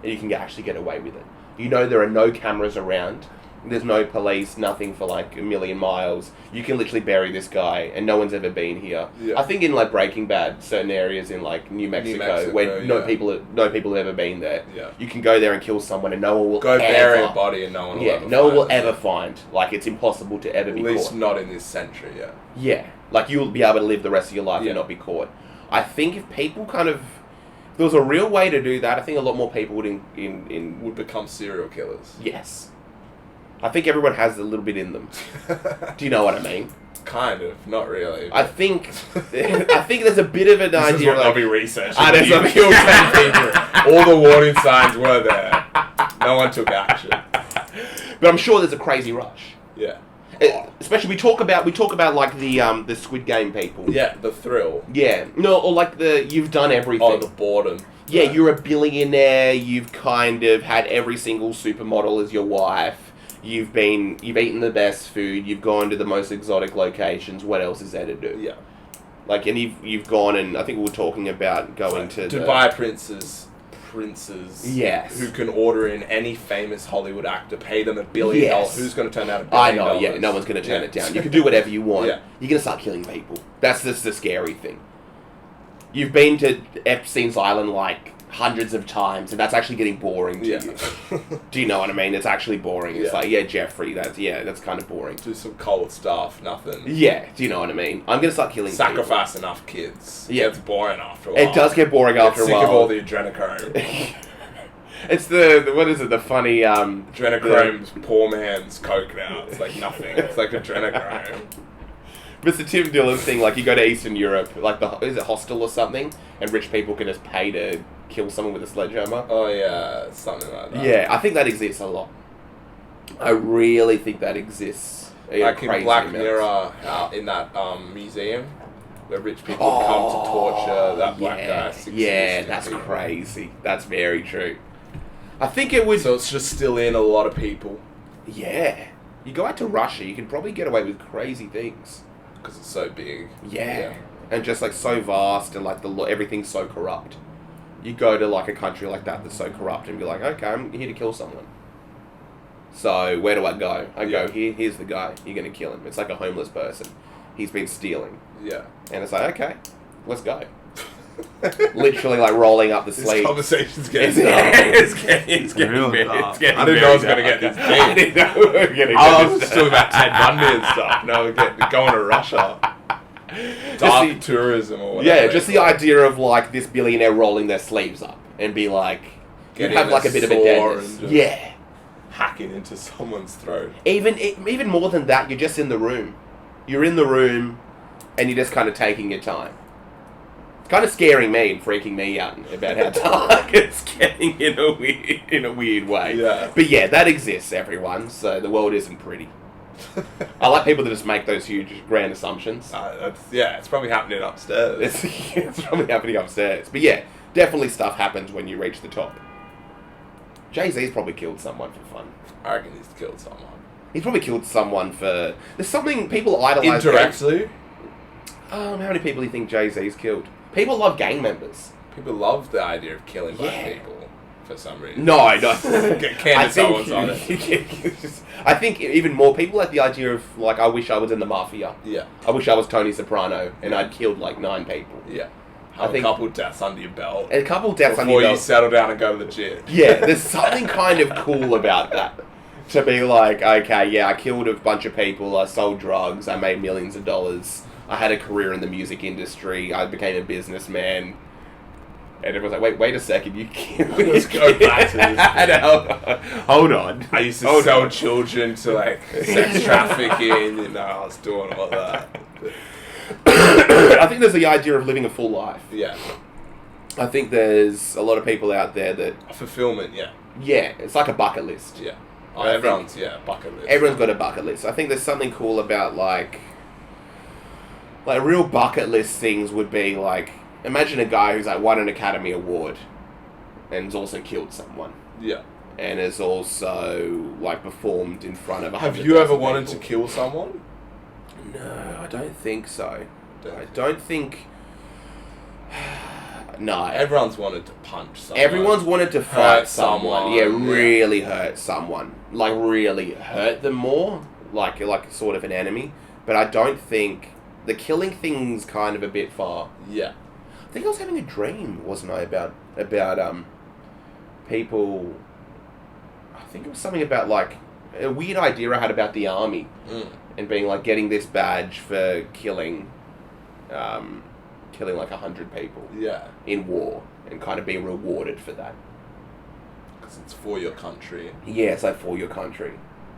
you can actually get away with it. You know there are no cameras around. There's no police, nothing for, like, a million miles. You can literally bury this guy and no one's ever been here. Yeah. I think in, like, Breaking Bad, certain areas in, like, New Mexico where no people have ever been there. Yeah. You can go there and kill someone and no one will bury a body and no one will ever find. Like, it's impossible to ever be caught. At least not in this century, yeah. Yeah. Like, you'll be able to live the rest of your life and not be caught. I think if people kind of... If there was a real way to do that, I think a lot more people would become serial killers. Yes. I think everyone has a little bit in them. Do you know what I mean? Kind of, not really. I think there's a bit of an this idea. Is what like, I'll be researching. You killed 10 people. All the warning signs were there. No one took action. But I'm sure there's a crazy rush. Yeah. Especially we talk about like the Squid Game people. Yeah, the thrill. Yeah. No, or like you've done everything. Oh, the boredom. Yeah, you're a billionaire. You've kind of had every single supermodel as your wife. You've eaten the best food. You've gone to the most exotic locations. What else is there to do? Yeah. Like, and you've gone, and I think we were talking about going to Dubai princes. Yes. Who can order in any famous Hollywood actor, pay them $1 billion. Yes. Who's going to turn down $1 billion? I know, yeah. No one's going to turn it down. You can do whatever you want. Yeah. You're going to start killing people. That's just the scary thing. You've been to Epstein's Island, like, hundreds of times, and that's actually getting boring to you. Do you know what I mean? It's actually boring. It's like, Jeffrey, that's kind of boring. Do some cold stuff, nothing. Yeah, do you know what I mean? I'm going to start killing Sacrifice people. enough kids. Yeah. It's boring after a while. It does get boring after a while. Sick of all the adrenochrome. It's what is it, the funny... adrenochrome's poor man's coke now. It's like nothing. It's like adrenochrome. But it's the Tim Dillon thing, like you go to Eastern Europe, like is it Hostel or something, and rich people can just pay to kill someone with a sledgehammer. Oh yeah, something like that. Yeah, I think that exists a lot. I really think that exists. Like in Black Mirror, in that museum, where rich people come to torture that black guy. Yeah, that's crazy. That's very true. I think it would... So it's just still in a lot of people. Yeah. You go out to Russia, you can probably get away with crazy things. Because it's so big. Yeah. And just like so vast and like everything's so corrupt. You go to like a country like that that's so corrupt and be like, okay, I'm here to kill someone. So where do I go? I go here. Here's the guy. You're gonna kill him. It's like a homeless person. He's been stealing. Yeah. And it's like, okay, let's go. Literally like rolling up the This sleeves. conversation's getting it's getting really dark. dark. I didn't know I was going to get this deep. I didn't know we were getting I was talking about Ted Bundy and stuff. No, we're going to Russia. Dark tourism or whatever. Yeah, just the idea of like this billionaire rolling their sleeves up and be like, you have like a bit of a deadness. Yeah. Hacking into someone's throat. Even more than that, you're just in the room. You're in the room and you're just kind of taking your time. It's kind of scaring me and freaking me out about how dark it's getting in a weird way. Yeah. But yeah, that exists, everyone. So the world isn't pretty. I like people that just make those huge, grand assumptions. It's probably happening upstairs. It's probably happening upstairs. But yeah, definitely stuff happens when you reach the top. Jay-Z's probably killed someone for fun. I reckon he's killed someone. He's probably killed someone for... There's something people idolize... Indirectly? How many people do you think Jay-Z's killed? People love gang members. People love the idea of killing black people for some reason. No, I don't. Candace Owens on it. I think even more people like the idea of, like, I wish I was in the mafia. Yeah. I wish I was Tony Soprano and I'd killed, like, 9 people. Yeah. Have a couple deaths under your belt. A couple deaths under your belt. Before you settle down and go to the gym. Yeah, there's something kind of cool about that. To be like, okay, yeah, I killed a bunch of people, I sold drugs, I made millions of dollars, I had a career in the music industry, I became a businessman, and everyone's like, wait a second, you killed... Let's go back to this. Hold on. I used to sell children to, like, sex trafficking, and I was doing all that. I think there's the idea of living a full life. Yeah. I think there's a lot of people out there that... Fulfillment, yeah. Yeah, it's like a bucket list. Yeah. Everyone's, bucket list. Everyone's got a bucket list. I think there's something cool about, like real bucket list things would be, like, imagine a guy who's, like, won an Academy Award and has also killed someone. Yeah. And has also, like, performed in front of 100,000 Have you ever wanted people. to kill someone? No, I don't think so. I don't think... No. Everyone's wanted to punch someone. Everyone's wanted to hurt someone. Yeah, yeah. really hurt someone. Like, really hurt them more. Like sort of an enemy. But I don't think... The killing thing's kind of a bit far. Yeah. I think I was having a dream, wasn't I, about people... I think it was something about, like, a weird idea I had about the army. And being, like, getting this badge for killing like 100 people. Yeah. In war. And kind of being rewarded for that. Because it's for your country. Yeah, it's like for your country.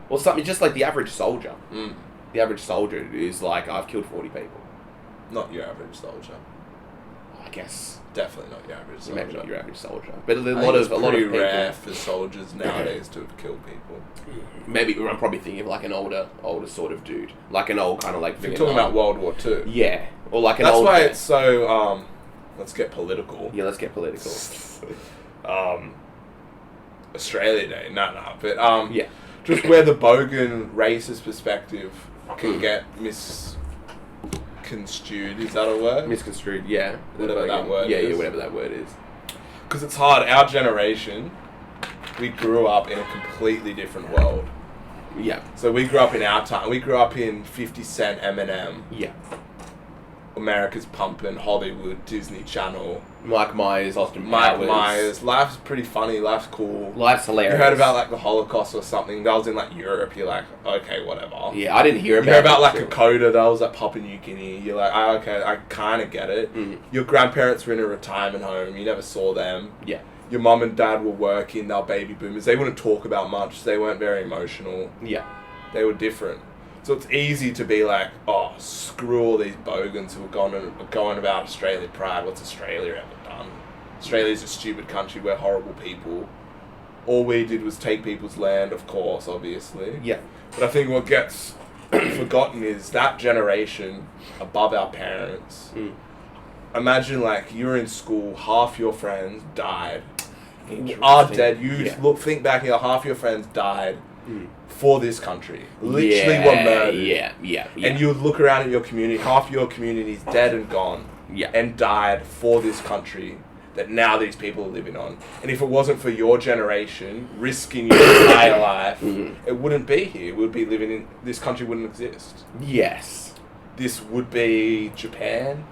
Or something, just like the average soldier. The average soldier is like, I've killed 40 people. Not your average soldier. I guess. Definitely not your average soldier. Maybe not your average soldier. But a lot of people... rare for soldiers nowadays to have killed people. Maybe, I'm probably thinking of like an older sort of dude. Like an old kind of like... You're talking about World War II. Yeah. Or like an That's old... why it's so, let's get political. Yeah, let's get political. Australia Day. No, but, yeah. Just where the bogan racist perspective can get misconstrued. Is that a word? Misconstrued, yeah. Whatever that word is. Yeah, whatever that word is. Because it's hard. Our generation, we grew up in a completely different world. Yeah. So we grew up in our time. We grew up in 50 Cent, Eminem. Yeah. America's pumping, Hollywood, Disney Channel. Mike Myers, Austin Mike Powers. Myers. Life's pretty funny. Life's cool. Life's hilarious. You heard about like the Holocaust or something. That was in like Europe. You're like, okay, whatever. Yeah, I didn't hear about it. You heard about like Kokoda. That was at Papua New Guinea. You're like, oh, okay, I kind of get it. Your grandparents were in a retirement home. You never saw them. Yeah. Your mum and dad were working. They were baby boomers. They wouldn't talk about much. They weren't very emotional. Yeah. They were different. So it's easy to be like, oh, screw all these bogans who are going about Australia pride. What's Australia ever done? Australia's a stupid country. We're horrible people. All we did was take people's land, of course, obviously. Yeah. But I think what gets forgotten is that generation above our parents. Imagine like you're in school, half your friends died. Are dead. Think back here, half your friends died. For this country. Literally were murdered. Yeah. And you would look around at your community, half your community is dead and gone. Yeah. And died for this country. that now these people are living on. And if it wasn't for your generation risking your entire life, it wouldn't be here. We would be living in... This country wouldn't exist. Yes. This would be Japan.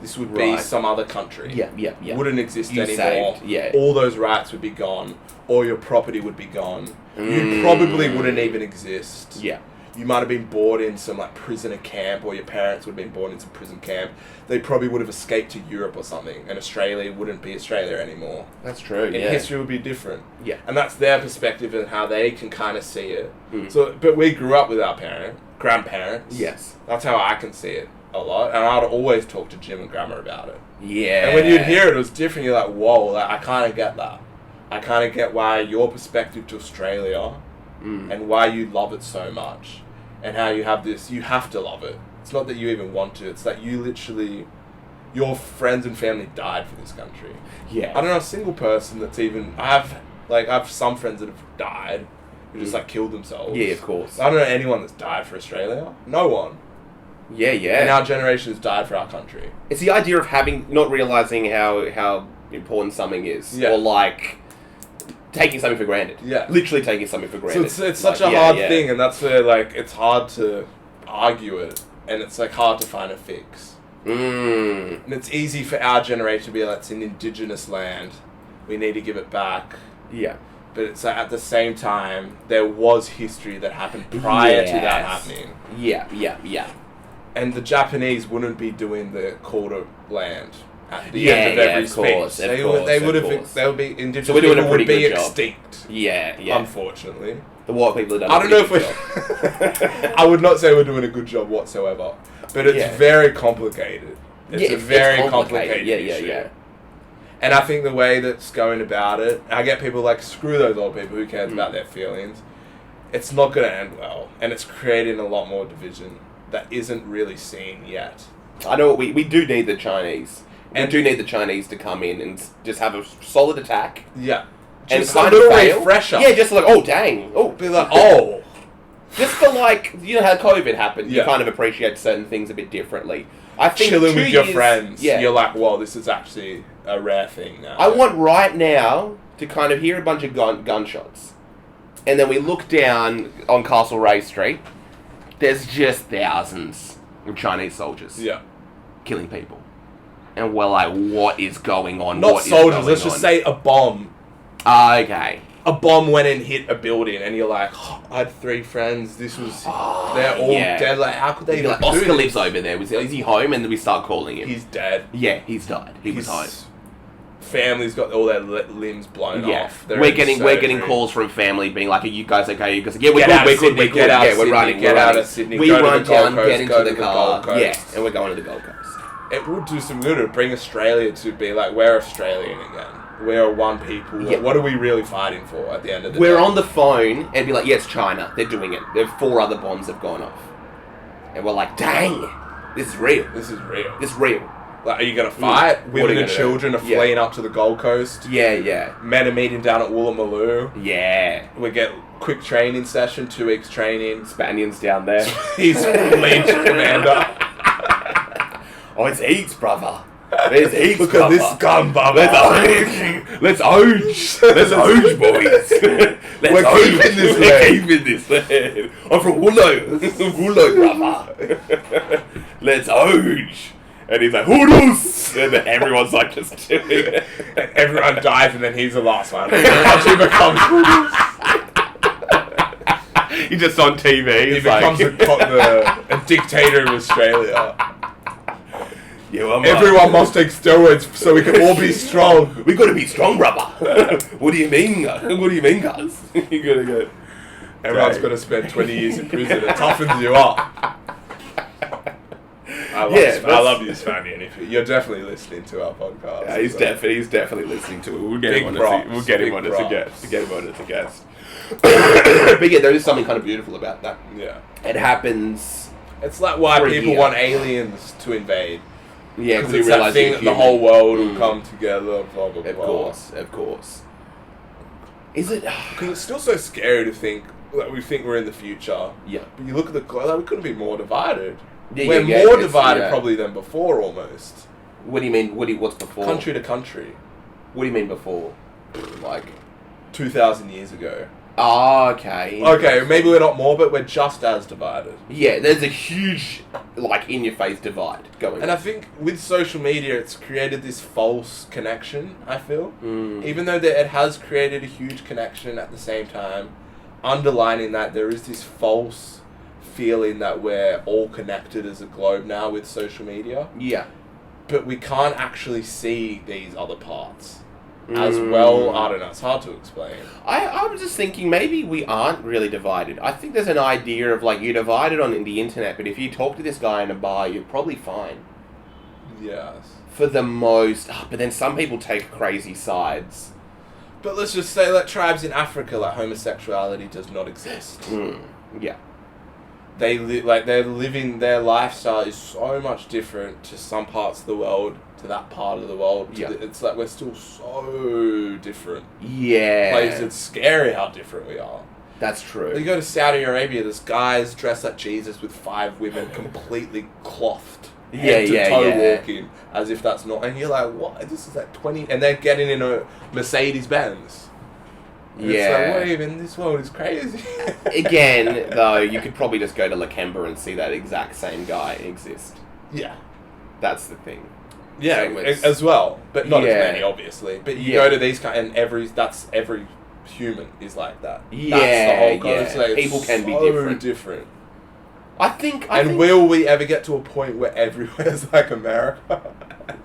This would be some other country. Yeah. Wouldn't exist anymore. Saved, All those rights would be gone. All your property would be gone. You probably wouldn't even exist. Yeah. You might have been born in some like prisoner camp, or your parents would have been born in some prison camp. They probably would have escaped to Europe or something, and Australia wouldn't be Australia anymore. That's true. And history would be different. Yeah. And that's their perspective and how they can kind of see it. So, but we grew up with our grandparents. Yes. That's how I can see it a lot, and I'd always talk to Jim and Grandma about it. Yeah. And when you'd hear it was different. You're like, whoa, like, I kind of get that. I kind of get why your perspective to Australia and why you love it so much. And how you have this, you have to love it. It's not that you even want to. It's that you literally, your friends and family died for this country. Yeah. I don't know a single person that's even, I have some friends that have died who just like killed themselves. Yeah, of course. I don't know anyone that's died for Australia. No one. Yeah. And our generation has died for our country. It's the idea of not realizing how important something is. Yeah. Or like taking something for granted. Yeah. Literally taking something for granted. So it's such a hard thing, and that's where like it's hard to argue it, and it's like hard to find a fix. And it's easy for our generation to be like, it's an indigenous land, we need to give it back. Yeah. But it's like, at the same time, there was history that happened prior to that happening. Yeah. And the Japanese wouldn't be doing the call to land at the end of every speech. They would be indigenous. So we're doing a people pretty would be good job. extinct. Yeah. Unfortunately. The white people have done I don't know if I would not say we're doing a good job whatsoever, but it's very complicated. It's a very complicated issue. Yeah. And I think the way that's going about it, I get people like, screw those old people, who cares about their feelings? It's not going to end well, and it's creating a lot more division that isn't really seen yet. I know we do need the Chinese. We do need the Chinese to come in and just have a solid attack. Yeah. And just a little refresher. Yeah, just like, oh, dang. Oh. Be like, oh. Just for like, you know how COVID happened, you Yeah. kind of appreciate certain things a bit differently. I think chilling with your friends, yeah. You're like, whoa, this is actually a rare thing now. I want right now to kind of hear a bunch of gunshots. And then we look down on Castlereagh Street. There's just thousands of Chinese soldiers. Yeah. Killing people. And we're like, what is going on? Not soldiers, let's just say a bomb. Okay. A bomb went and hit a building, and you're like, oh, I had 3 friends, this was... they're all dead, like, how could they even like, do Oscar this? lives over there. Is he home? And then we start calling him. He's dead. Yeah, he's died. He was home. Family's got all their limbs blown off. We're getting calls from family being like, are you guys okay? You guys like, yeah, we're good, we're good. Get out Yeah, of we're Sydney, running. get out of Sydney, We go run to the Gold down, Coast, get into go the to car. Gold Coast. Yeah, and we're going to the Gold Coast. It would do some good to bring Australia to be like, we're Australian again. We're one people. Yeah. What are we really fighting for at the end of the day? We're on the phone and be like, yeah, it's China. They're doing it. There are 4 other bombs have gone off. And we're like, dang, this is real. This is real. This is real. Like, are you going to fight? Women and children are fleeing up to the Gold Coast. Yeah. Men are meeting down at Woolloomooloo. Yeah. We get quick training session, 2 weeks training. Spaniards down there. He's Legion commander. Oh, it's heaps, brother. There's heaps, Look brother. at this gun, brother. Let's oge. Let's oge, boys. We're keeping this land. We're keeping this land. I'm from Woolo, brother. Let's oge. And he's like, Hoodles! And then everyone's like just doing it. And everyone dies, and then he's the last one. The country becomes Hoodles. He's just on TV. He becomes a dictator of Australia. Yeah, well, everyone must take steroids so we can all be strong. We gotta be strong, brother. What do you mean? What do you mean, guys? You gotta go. Everyone's got to spend 20 years in prison. It toughens you up. I love you, Spaniard. You're definitely listening to our podcast. Yeah, he's definitely listening to it. We'll get him on as a guest. But yeah, there is something kind of beautiful about that. Yeah. It happens. It's like why people want aliens to invade. Yeah, because it's that thing that the whole world will come together, blah, blah, blah. Of course. Is it? Because it's still so scary to think, like, we think we're in the future. Yeah. But you look at we couldn't be more divided. Yeah, we're more divided probably than before, almost. What do you mean? What's before? Country to country. What do you mean before? Like 2,000 years ago. Oh, okay. Okay, maybe we're not more, but we're just as divided. Yeah, there's a huge, like, in-your-face divide going on. And I think with social media, it's created this false connection, I feel. Even though it has created a huge connection at the same time, underlining that there is this false feeling that we're all connected as a globe now with social media. Yeah. But we can't actually see these other parts. As well, I don't know, it's hard to explain. I was just thinking maybe we aren't really divided. I think there's an idea of like you're divided on the internet, but if you talk to this guy in a bar, you're probably fine. Yes. For the most, but then some people take crazy sides. But let's just say that tribes in Africa, like homosexuality does not exist. Yeah. They're living, their lifestyle is so much different to some parts of the world, to that part of the world. Yeah. It's like we're still so different. Yeah. It's scary how different we are. That's true. You go to Saudi Arabia, there's guys dressed like Jesus with 5 women completely clothed. Head to toe walking as if that's not, and you're like, what? This is like 20, and they're getting in a Mercedes Benz. It's like, what even? This world is crazy. Again, though, you could probably just go to Lakemba and see that exact same guy exist. Yeah. That's the thing. Yeah, as well, but not as many, obviously. But you go to these kind, and every human is like that. Yeah, that's the whole concept. People can be different. I think. Will we ever get to a point where everywhere's like America?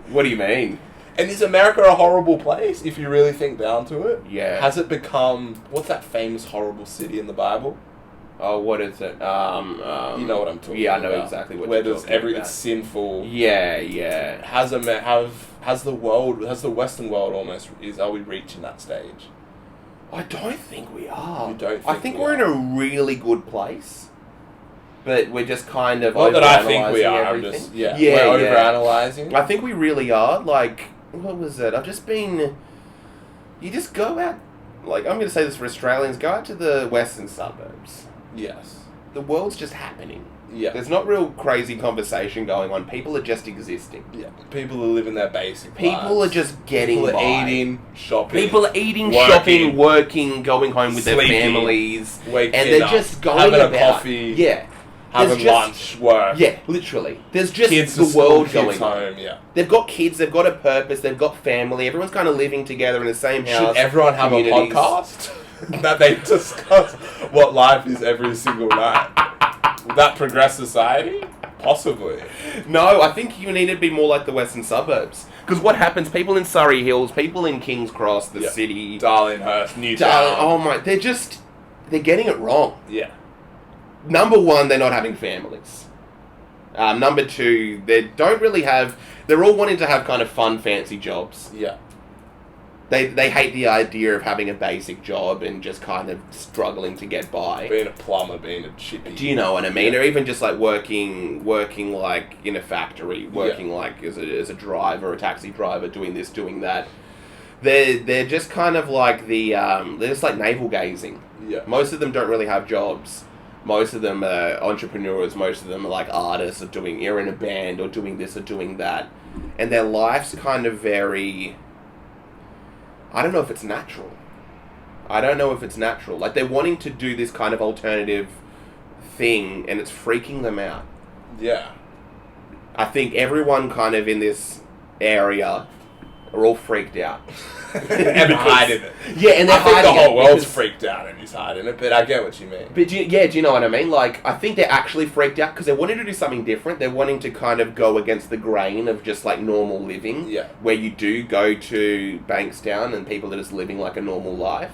What do you mean? And is America a horrible place if you really think down to it? Yeah. Has it become, what's that famous horrible city in the Bible? Oh, what is it? You know what I'm talking about. Yeah, I know exactly what you're talking about. Where it's sinful. Yeah. Has the Western world almost, are we reaching that stage? I don't think we are. You don't think I think we're in a really good place. But we're just kind of not that I think we are, everything. we're overanalyzing. I think we really are. Like, what was it? You just go out, like, I'm going to say this for Australians, go out to the western suburbs. Yes. The world's just happening. Yeah. There's not real crazy conversation going on. People are just existing. Yeah. People are living their basic People lives. are just getting People are by. eating, shopping. People are eating, shopping, working, going home with sleeping, their families. Waking and they're up, just going having about. a coffee. Yeah. Having lunch, work. Yeah, literally. There's just kids the world kids going home, on. yeah. They've got kids, they've got a purpose, they've got family, everyone's kind of living together in the same house. Should everyone have a podcast that they discuss what life is every single night? Would that progress society? Possibly. No, I think you need to be more like the western suburbs. Because what happens, people in Surrey Hills, people in King's Cross, the city... Darlinghurst, Newtown. Oh my, they're getting it wrong. Yeah. Number one, they're not having families. Number two, they're all wanting to have kind of fun, fancy jobs. Yeah. They hate the idea of having a basic job and just kind of struggling to get by. Being a plumber, being a chippy. Do you know what I mean? Or even just like working like in a factory, working like as a driver, a taxi driver, doing this, doing that. They're just kind of like they're just like navel gazing. Yeah. Most of them don't really have jobs. Most of them are entrepreneurs. Most of them are like artists, or you're in a band, or doing this or doing that, and their life's kind of very. I don't know if it's natural. Like they're wanting to do this kind of alternative thing, and it's freaking them out. Yeah. I think everyone kind of in this area are all freaked out. And hiding it. Yeah, and they're I think hiding the whole world's because, freaked out and he's hiding it, but I get what you mean. But do you know what I mean? Like, I think they're actually freaked out because they're wanting to do something different. They're wanting to kind of go against the grain of just like normal living. Yeah. Where you do go to Bankstown and people are just living like a normal life.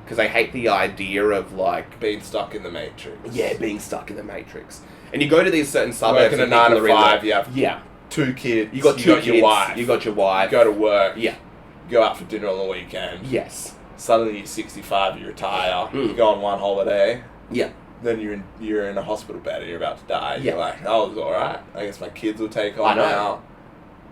Because they hate the idea of like... being stuck in the Matrix. Yeah, being stuck in the Matrix. And you go to these certain suburbs... Working a 9 to 5, you have 2 kids. You got two kids. Your wife. You got your wife. You go to work. Yeah. Go out for dinner on the weekend. Yes. Suddenly you're 65, you retire, Mm. you go on one holiday. Yeah. Then you're in a hospital bed and you're about to die. Yeah. You're like, oh, it's alright. I guess my kids will take on I know. now.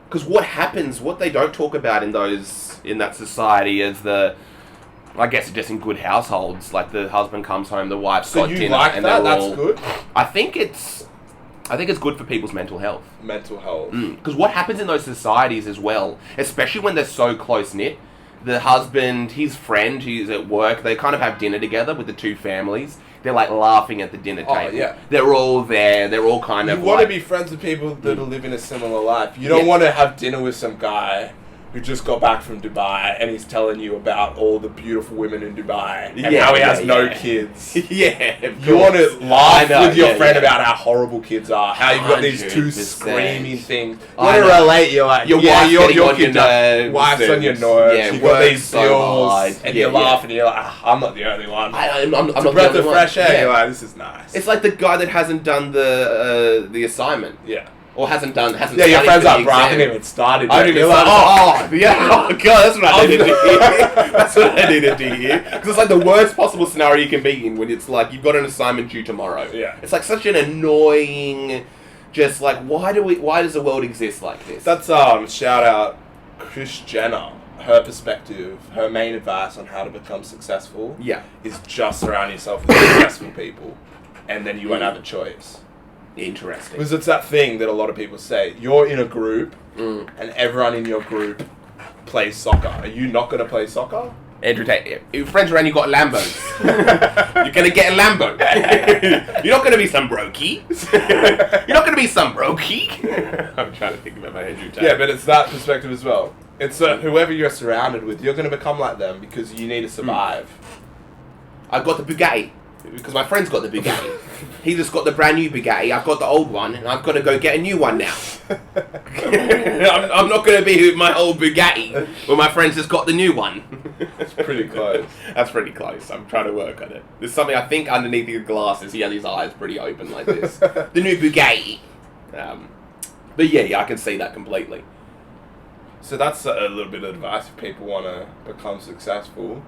Because what they don't talk about in that society is I guess just in good households, like the husband comes home, the wife's got dinner. So you like and that? they're That's good? I think it's good for people's mental health. Mental health. Because what happens in those societies as well, especially when they're so close-knit, the husband, his friend, who's at work, they kind of have dinner together with the two families. They're like laughing at the dinner table. Oh, yeah. They're all there. They're all kind of. You want to be friends with people that are living a similar life. You don't want to have dinner with some guy who just got back from Dubai and he's telling you about all the beautiful women in Dubai and how he has no kids. You want to laugh with your friend about how horrible kids are, how you've got these two screaming things. You want to relate, you're like, your wife's on your nerves, you've got these bills, and you laugh and you're like, I'm not the only one. I'm not it's a breath of fresh air, you're like, this is nice. It's like the guy that hasn't done the assignment. Yeah. Or hasn't Yeah, your friend's like, bro, I haven't even started yet. I didn't even start. Oh, God, that's what I needed to hear. That's what I needed to hear. Because it's like the worst possible scenario you can be in when it's like, you've got an assignment due tomorrow. Yeah. It's like such an annoying, just like, why does the world exist like this? That's, shout out Kris Jenner. Her perspective, her main advice on how to become successful is just surround yourself with successful people. And then you won't have a choice. Interesting. Because it's that thing that a lot of people say. You're in a group, and everyone in your group plays soccer. Are you not going to play soccer? Andrew Tate, your friends around you got Lambos. You're going to get a Lambo. You're not going to be some brokey. You're not going to be some brokey. I'm trying to think about my Andrew Tate. Yeah, but it's that perspective as well. It's whoever you're surrounded with, you're going to become like them because you need to survive. I've got the Bugatti. Because my friend's got the Bugatti. He just got the brand new Bugatti. I've got the old one, and I've got to go get a new one now. I'm not going to be with my old Bugatti when my friend's just got the new one. It's pretty close. That's pretty close. I'm trying to work on it. There's something, I think, underneath his glasses. He has his eyes pretty open like this. The new Bugatti. But yeah, I can see that completely. So that's a little bit of advice if people want to become successful.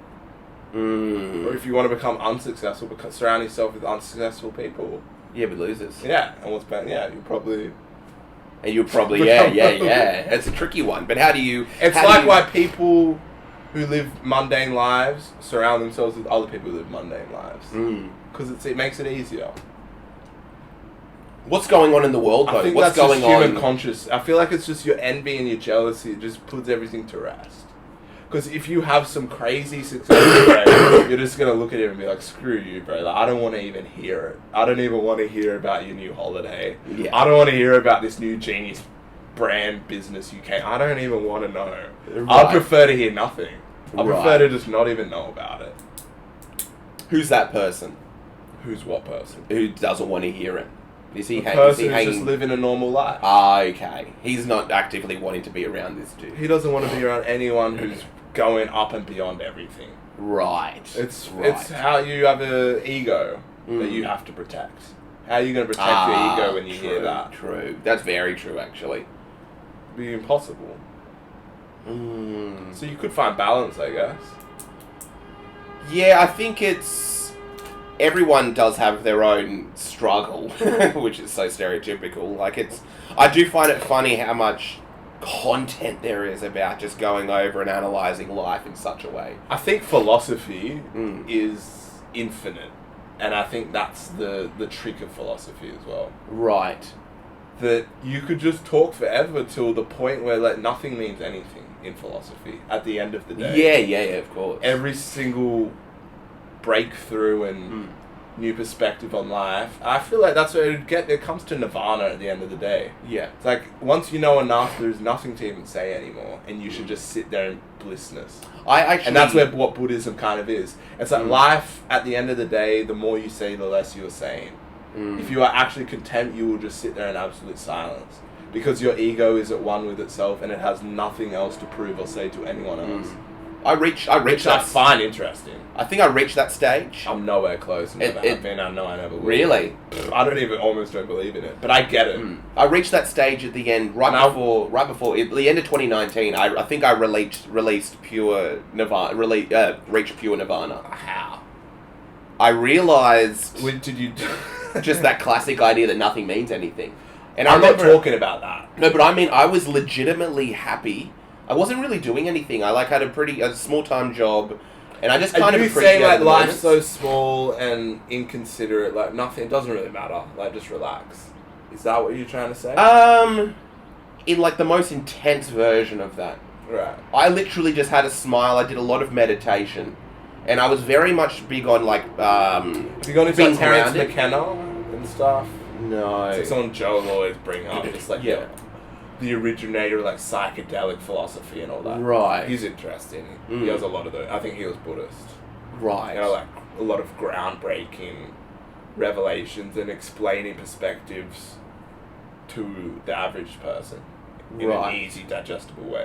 Or if you want to become unsuccessful, surround yourself with unsuccessful people. Yeah, with losers. Yeah, and what's better? Yeah, you'll probably. It's a tricky one, but how do you? It's like why people who live mundane lives surround themselves with other people who live mundane lives. Because it makes it easier. What's going on in the world, though? I think What's that's going just human on? conscious. I feel like it's just your envy and your jealousy. It just puts everything to rest. Because if you have some crazy success, bro, you're just going to look at him and be like, screw you, bro. Like, I don't want to even hear it. I don't even want to hear about your new holiday. Yeah. I don't want to hear about this new genius brand business you came. I don't even want to know. Right. I prefer to hear nothing. I prefer to just not even know about it. Who's that person? Who's what person? Who doesn't want to hear it? Is he person who's just living a normal life. Okay. He's not actively wanting to be around this dude. He doesn't want to be around anyone who's going up and beyond everything. Right. It's how you have an ego that you have to protect. How are you going to protect your ego when you hear that? True. That's very true, actually. It'd be impossible. So you could find balance, I guess. Yeah, I think everyone does have their own struggle, which is so stereotypical. I do find it funny how much content there is about just going over and analysing life in such a way. I think philosophy is infinite, and I think that's the trick of philosophy as well. Right. That you could just talk forever till the point where nothing means anything in philosophy at the end of the day. Yeah, of course. Every single breakthrough and new perspective on life. I feel like that's where it comes to nirvana at the end of the day. Yeah. It's like, once you know enough, there's nothing to even say anymore, and you should just sit there in blissness. And that's what Buddhism kind of is. It's like life, at the end of the day, the more you say, the less you're saying. If you are actually content, you will just sit there in absolute silence. Because your ego is at one with itself, and it has nothing else to prove or say to anyone else. I reached Which that. I find interesting. I think I reached that stage. I'm nowhere close. I know I never will. Really? I almost don't believe in it, but I get it. I reached that stage at the end, right before the end of 2019. I think I released Pure Nirvana. Reached Pure Nirvana. How? I realized. When did you? Just that classic idea that nothing means anything. And I'm not talking about that. No, but I mean, I was legitimately happy. I wasn't really doing anything. I had a small-time job, and I just kind of appreciated saying the life's moments. so small and inconsiderate, nothing, it doesn't really matter, just relax. Is that what you're trying to say? In the most intense version of that. Right. I literally just had a smile. I did a lot of meditation. And I was very much big on, like, Have you gone into being like Terence grounded. McKenna and stuff? No. It's like someone Joe will always bring up, just like the originator of like psychedelic philosophy and all that. Right. He's interesting. He has a lot of those. I think he was Buddhist. Right. You know, like a lot of groundbreaking revelations and explaining perspectives to the average person in an easy, digestible way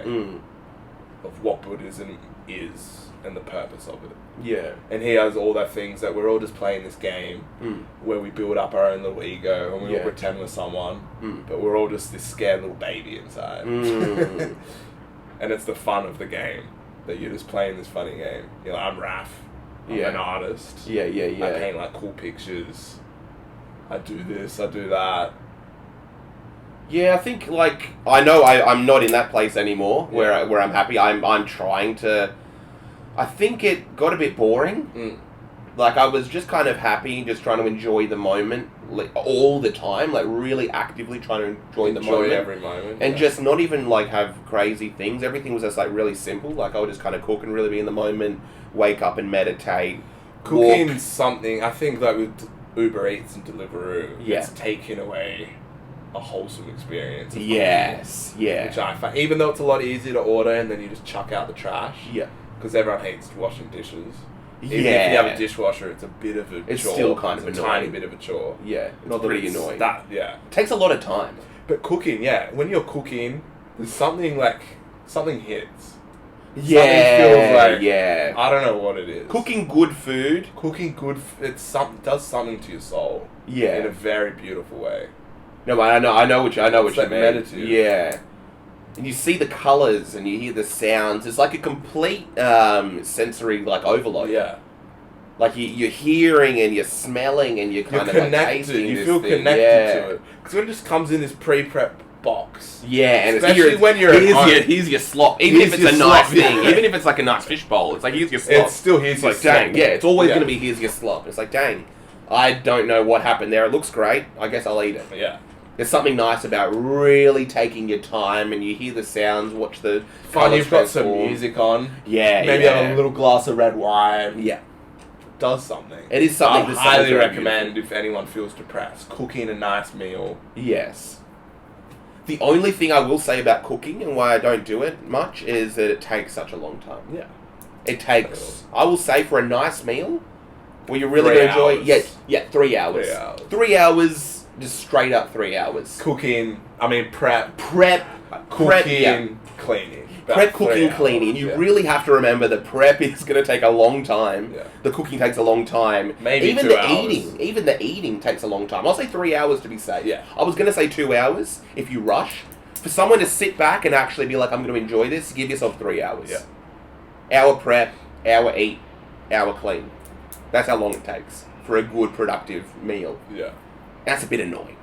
of what Buddhism is and the purpose of it. Yeah. And he has all that things that we're all just playing this game where we build up our own little ego and we all pretend we're someone, but we're all just this scared little baby inside. And it's the fun of the game that you're just playing this funny game. You're like, I'm Raph. I'm an artist. Yeah. I paint like cool pictures. I do this, I do that. Yeah, I think, like, I know I'm not in that place anymore where I'm happy. I'm trying to... I think it got a bit boring. Like, I was just kind of happy, just trying to enjoy the moment, like, all the time, like, really actively trying to enjoy the moment. Every moment. And just not even, like, have crazy things. Everything was just, like, really simple. Like, I would just kind of cook and really be in the moment, wake up and meditate. Cooking's something, I think, like, with Uber Eats and Deliveroo, it's taking away a wholesome experience. Yes, Which I find, even though it's a lot easier to order and then you just chuck out the trash. Yeah. Because everyone hates washing dishes. Even Yeah. if you have a dishwasher, it's a bit of a chore. It's still kind of a annoying. tiny bit of a chore. Yeah, it's pretty annoying. It takes a lot of time. But cooking, when you're cooking, there's something hits. Yeah, Something feels like, I don't know what it is. Cooking good food. Does something to your soul. Yeah. In a very beautiful way. No, I know what you mean. Meditative. Yeah. And you see the colours and you hear the sounds. It's like a complete sensory overload. Yeah. Like you're hearing and you're smelling and you're kind of tasting. You feel connected to it. Because when it just comes in this pre-prep box. Yeah, and especially when you're at home. Here's your slop. Even if it's a nice thing. Even if it's like a nice fish bowl. It's like, here's your slop. It's still here's your slop. Dang, it's always going to be here's your slop. It's like, dang, I don't know what happened there. It looks great. I guess I'll eat it. Yeah. There's something nice about really taking your time and you hear the sounds, watch the fun. You've got some music on. Yeah, maybe have a little glass of red wine. Yeah. Does something. It is something. I highly recommend if anyone feels depressed, cooking a nice meal. Yes. The only thing I will say about cooking and why I don't do it much is that it takes such a long time. Yeah. It takes, I will say, for a nice meal, where you're really going to enjoy it. Yeah, 3 hours. 3 hours. 3 hours. Just straight up 3 hours. Cooking, prep, cooking, cleaning. Prep, cooking, cleaning. You really have to remember that prep is going to take a long time. Yeah. The cooking takes a long time. Maybe even 2 hours. Even the eating takes a long time. I'll say 3 hours to be safe. Yeah. I was going to say 2 hours if you rush. For someone to sit back and actually be like, I'm going to enjoy this, give yourself 3 hours. Yeah. Hour prep, hour eat, hour clean. That's how long it takes for a good, productive meal. Yeah. That's a bit annoying.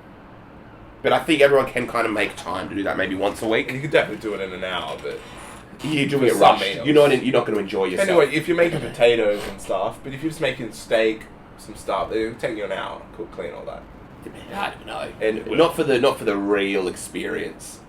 But I think everyone can kind of make time to do that maybe once a week. You could definitely do it in an hour, but... You're doing it rushed. You're not going to enjoy yourself. Anyway, if you're making potatoes and stuff, but if you're just making steak, some stuff, it'll take you an hour. Cook, clean, all that. I don't know. And not for the real experience.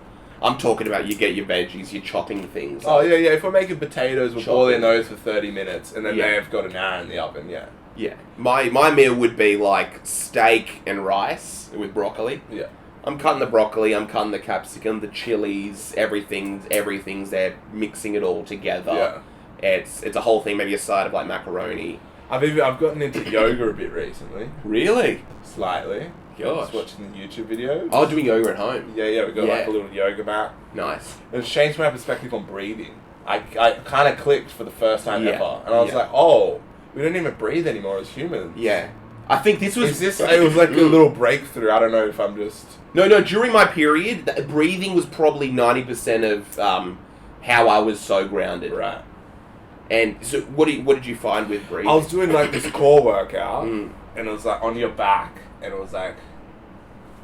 I'm talking about you get your veggies, you're chopping things. Oh, yeah. If we're making potatoes, we're boiling those for 30 minutes, and then they've got an hour in the oven, Yeah. My meal would be like steak and rice with broccoli. Yeah. I'm cutting the broccoli, I'm cutting the capsicum, the chilies, everything's there, mixing it all together. Yeah. It's a whole thing, maybe a side of like macaroni. I've gotten into yoga a bit recently. Really? Slightly. Gosh. Just watching the YouTube videos. Oh, doing yoga at home. Yeah, we got like a little yoga mat. Nice. It's changed my perspective on breathing. I kind of clicked for the first time ever. And I was like, oh, we don't even breathe anymore as humans. Yeah. I think this was... It was like a little breakthrough. I don't know if I'm just... No, during my period, breathing was probably 90% of how I was so grounded. Right. And so what did you find with breathing? I was doing like this core workout, and it was like on your back, and it was like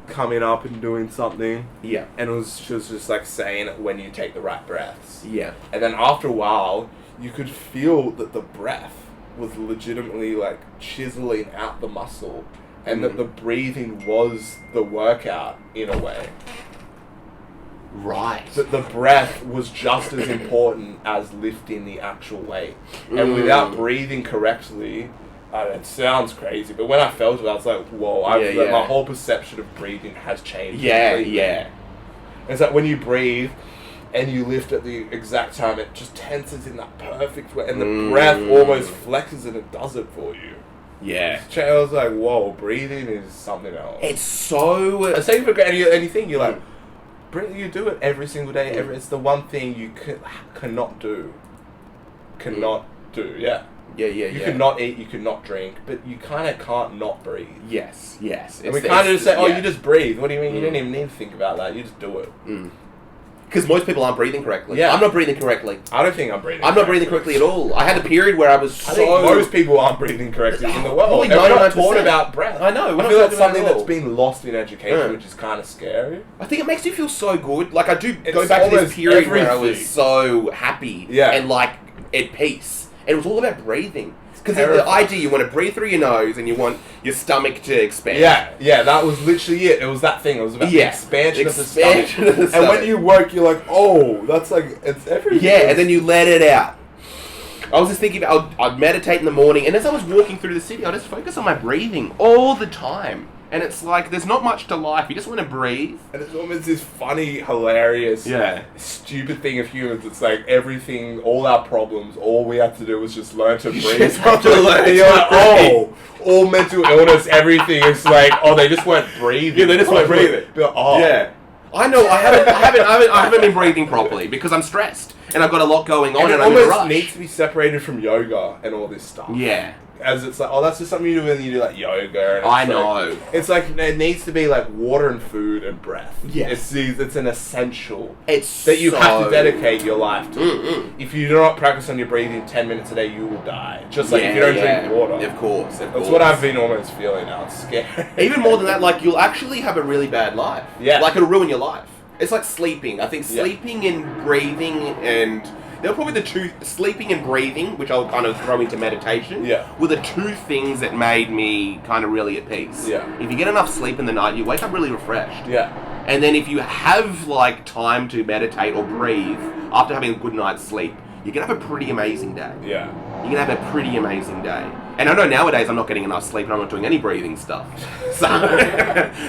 coming up and doing something. Yeah. And she was just like saying it when you take the right breaths. Yeah. And then after a while, you could feel that the breath was legitimately like chiseling out the muscle, and that the breathing was the workout in a way. Right. That the breath was just as important as lifting the actual weight. And without breathing correctly, it sounds crazy, but when I felt it, I was like, whoa, my whole perception of breathing has changed. Yeah. It's like when you breathe and you lift at the exact time, it just tenses in that perfect way, and the breath almost flexes and it does it for you. Yeah. I was like, whoa, breathing is something else. It's so... I say for anything, you're like, you do it every single day. It's the one thing you cannot do. Yeah. You cannot eat, you cannot drink, but you kind of can't not breathe. Yes. And we kind of just say, you just breathe. What do you mean? You don't even need to think about that. You just do it. Because most people aren't breathing correctly. Yeah. I'm not breathing correctly. I don't think I'm breathing not breathing correctly at all. I had a period where I was I think most people aren't breathing correctly in the world. Probably and we're not taught about breath. I know. I feel that's something that's been lost in education, which is kind of scary. I think it makes you feel so good. Like, I do go back to this period where I was so happy and, like, at peace. And it was all about breathing. Because the idea, you want to breathe through your nose and you want your stomach to expand. Yeah, that was literally it. It was that thing. It was about the expansion of the stomach. And when you work, you're like, oh, that's like, it's everything. Yeah, and then you let it out. I was just thinking about, I'd meditate in the morning, and as I was walking through the city, I just focus on my breathing all the time. And it's like, there's not much to life. You just want to breathe. And it's almost this funny, hilarious, stupid thing of humans. It's like everything, all our problems, all we have to do is just learn to breathe. And you're like, all mental illness, everything is like, they just weren't breathing. Yeah, they just weren't breathing. Yeah. I know, I haven't been breathing properly because I'm stressed. And I've got a lot going on, and I'm in a rush. It almost needs to be separated from yoga and all this stuff. Yeah. As it's like, that's just something you do when you do like yoga. And I know. It's like it needs to be like water and food and breath. Yes. It's an essential. It's that you have to dedicate your life to. If you do not practice on your breathing 10 minutes a day, you will die. Just like if you don't drink water. Of course. That's what I've been almost feeling now. It's scary. Even more than that, like you'll actually have a really bad life. Yeah. Like it'll ruin your life. It's like sleeping. I think sleeping and breathing and... They're probably the two, sleeping and breathing, which I'll kind of throw into meditation, were the two things that made me kind of really at peace. Yeah. If you get enough sleep in the night, you wake up really refreshed. Yeah. And then if you have, like, time to meditate or breathe after having a good night's sleep, you can have a pretty amazing day. Yeah. You can have a pretty amazing day. And I know nowadays I'm not getting enough sleep and I'm not doing any breathing stuff. So,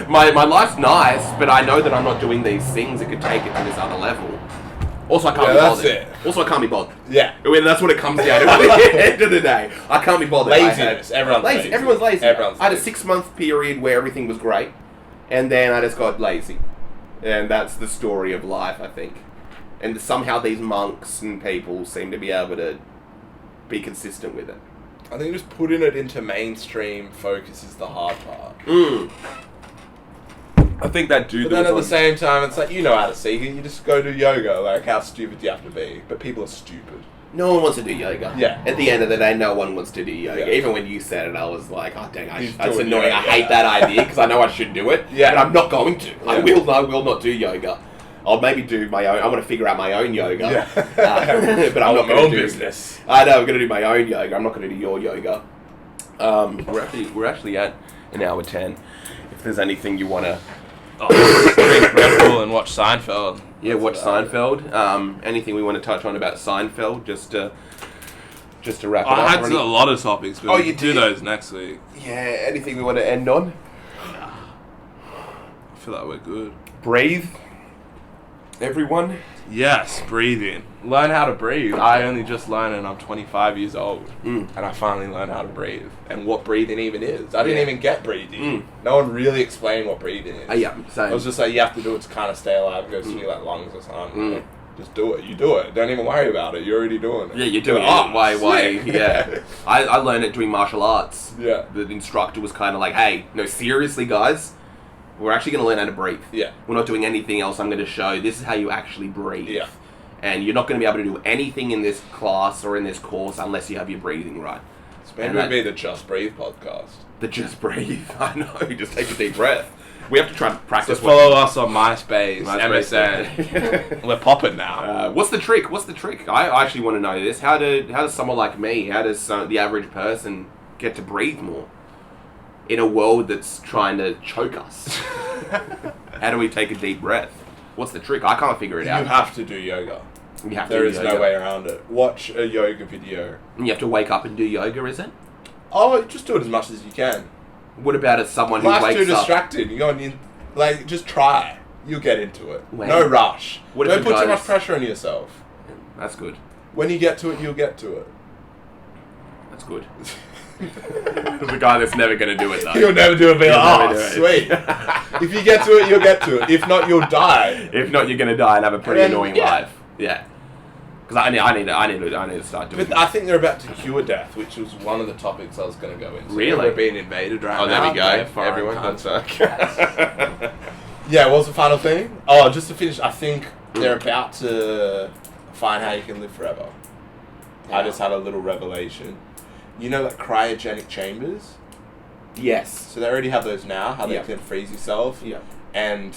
my life's nice, but I know that I'm not doing these things that could take it to this other level. Also, I can't be bothered. Also, I can't be bothered. Yeah. I mean, that's what it comes down to at the end of the day. I can't be bothered. Laziness. Everyone's lazy. Everyone's lazy. Everyone's I had a 6-month period where everything was great, and then I just got lazy. And that's the story of life, I think. And somehow these monks and people seem to be able to be consistent with it. I think just putting it into mainstream focus is the hard part. I think that But then at the same time, it's like, you know how to see it. You just go do yoga. Like, how stupid do you have to be? But people are stupid. No one wants to do yoga. Yeah. At the end of the day, no one wants to do yoga. Yeah. Even when you said it, I was like, oh, dang, that's annoying. Yoga. I hate that idea because I know I should do it. Yeah. But I'm not going to. Yeah. I will not do yoga. I'll maybe do my own. I want to figure out my own yoga. Yeah. But I'm not going to do business. I know, I'm going to do my own yoga. I'm not going to do your yoga. We're actually at an hour 10. If there's anything you want to... drink Red Bull and watch Seinfeld. Yeah, watch Seinfeld. Anything we want to touch on about Seinfeld, just to wrap it up. I had a lot of topics, but we'll do those next week. Yeah, anything we want to end on? I feel like we're good. Breathe. Everyone? Yes, breathing. Learn how to breathe. I only just learned and I'm 25 years old. And I finally learned how to breathe. And what breathing even is. I didn't even get breathing. No one really explained what breathing is. Yeah, same. I was just like, you have to do it to kind of stay alive. It goes through your like, lungs or something. Just do it. You do it. Don't even worry about it. You're already doing it. Yeah, you're doing it. Why? Yeah. I learned it doing martial arts. Yeah. The instructor was kind of like, hey, no, seriously, guys. We're actually going to learn how to breathe. Yeah. We're not doing anything else. I'm going to show this is how you actually breathe. Yeah. And you're not going to be able to do anything in this class or in this course unless you have your breathing right. It's maybe it'd be the Just Breathe podcast. The Just Breathe. I know. Just take a deep breath. We have to try and practice. So follow us on MySpace, MSN. We're popping now. What's the trick? I actually want to know this. How does someone like me, how does the average person get to breathe more in a world that's trying to choke us? How do we take a deep breath? What's the trick? I can't figure it out. You have to do yoga. There is no way around it. Watch a yoga video. And you have to wake up and do yoga, is it? Oh, just do it as much as you can. What about as someone who Life's wakes too up? distracted. You go in, like, just try. You'll get into it. Wow. No rush. What if Don't the put too guy's- much pressure on yourself. That's good. When you get to it, you'll get to it. That's good. The guy that's never going to do it, though. You'll never do it, but You'll oh, never do it. sweet. If you get to it, you'll get to it. If not, you'll die. If not, you're going to die and have a pretty And then, annoying yeah. life. Yeah. Because I need to start doing But I think they're about to cure death, which was one of the topics I was going to go into. Really? We're being invaded right Oh, now. there we go. by foreign Everyone. countries. That's Yeah, what was the final thing? Oh, just to finish, I think they're about to find how you can live forever. I just had a little revelation. You know, like cryogenic chambers? Yes. So they already have those now, how they Yeah. can freeze yourself. Yeah. And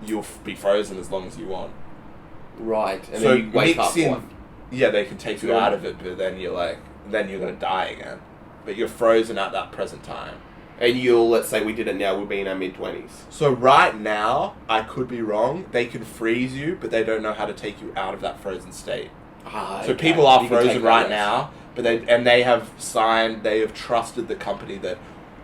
you'll be frozen as long as you want. Right. And so then you wake up. mix in, what? yeah, they can take you Yeah. out of it, but then you're gonna die again. But you're frozen at that present time. And let's say we did it now, we'll be in our mid-20s. So right now, I could be wrong, they can freeze you, but they don't know how to take you out of that frozen state. So people are frozen right now, but they have trusted the company that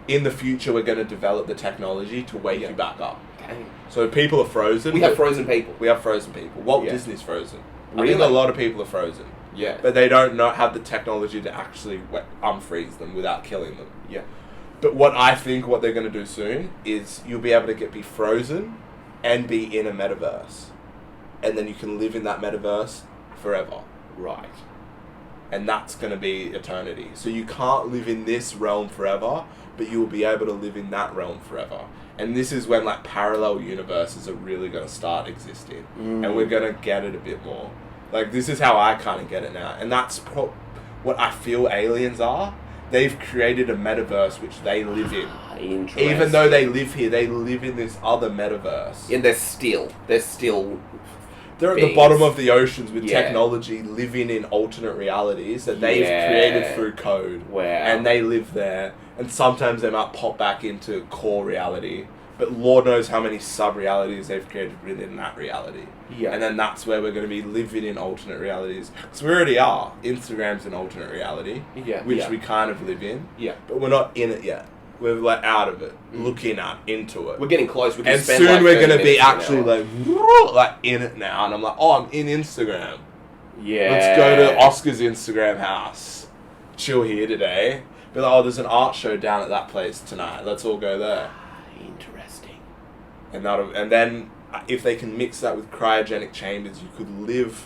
in the future we're going to develop the technology to wake you back up. Dang. So people are frozen. We have frozen people. We have frozen people. Walt Yeah. Disney's frozen. I Really? think a lot of people are frozen. Yeah. But they don't have the technology to actually unfreeze them without killing them. Yeah. But what they're going to do soon is you'll be able to be frozen and be in a metaverse. And then you can live in that metaverse forever. Right. And that's going to be eternity. So you can't live in this realm forever, but you will be able to live in that realm forever. And this is when like parallel universes are really going to start existing. And we're going to get it a bit more. Like this is how I kind of get it now. And that's what I feel aliens are. They've created a metaverse which they live in. Interesting. Even though they live here, they live in this other metaverse. And they're still They're at the beings. bottom of the oceans with Yeah. technology, living in alternate realities that they've Yeah. created through code. Wow. And they live there. And sometimes they might pop back into core reality. But Lord knows how many sub-realities they've created within that reality. Yeah. And then that's where we're going to be living in alternate realities. Because we already are. Instagram's an alternate reality. Yeah. Which yeah. we kind of live in. Yeah. But we're not in it yet. We're like out of it. Looking into it. We're getting close. We can And spend soon like we're 30 going to be minutes in an actually hour. like in it now. And I'm like, oh, I'm in Instagram. Yeah. Let's go to Oscar's Instagram house. Chill here today. Be like, oh, there's an art show down at that place tonight. Let's all go there. Interesting. And then if they can mix that with cryogenic chambers, you could live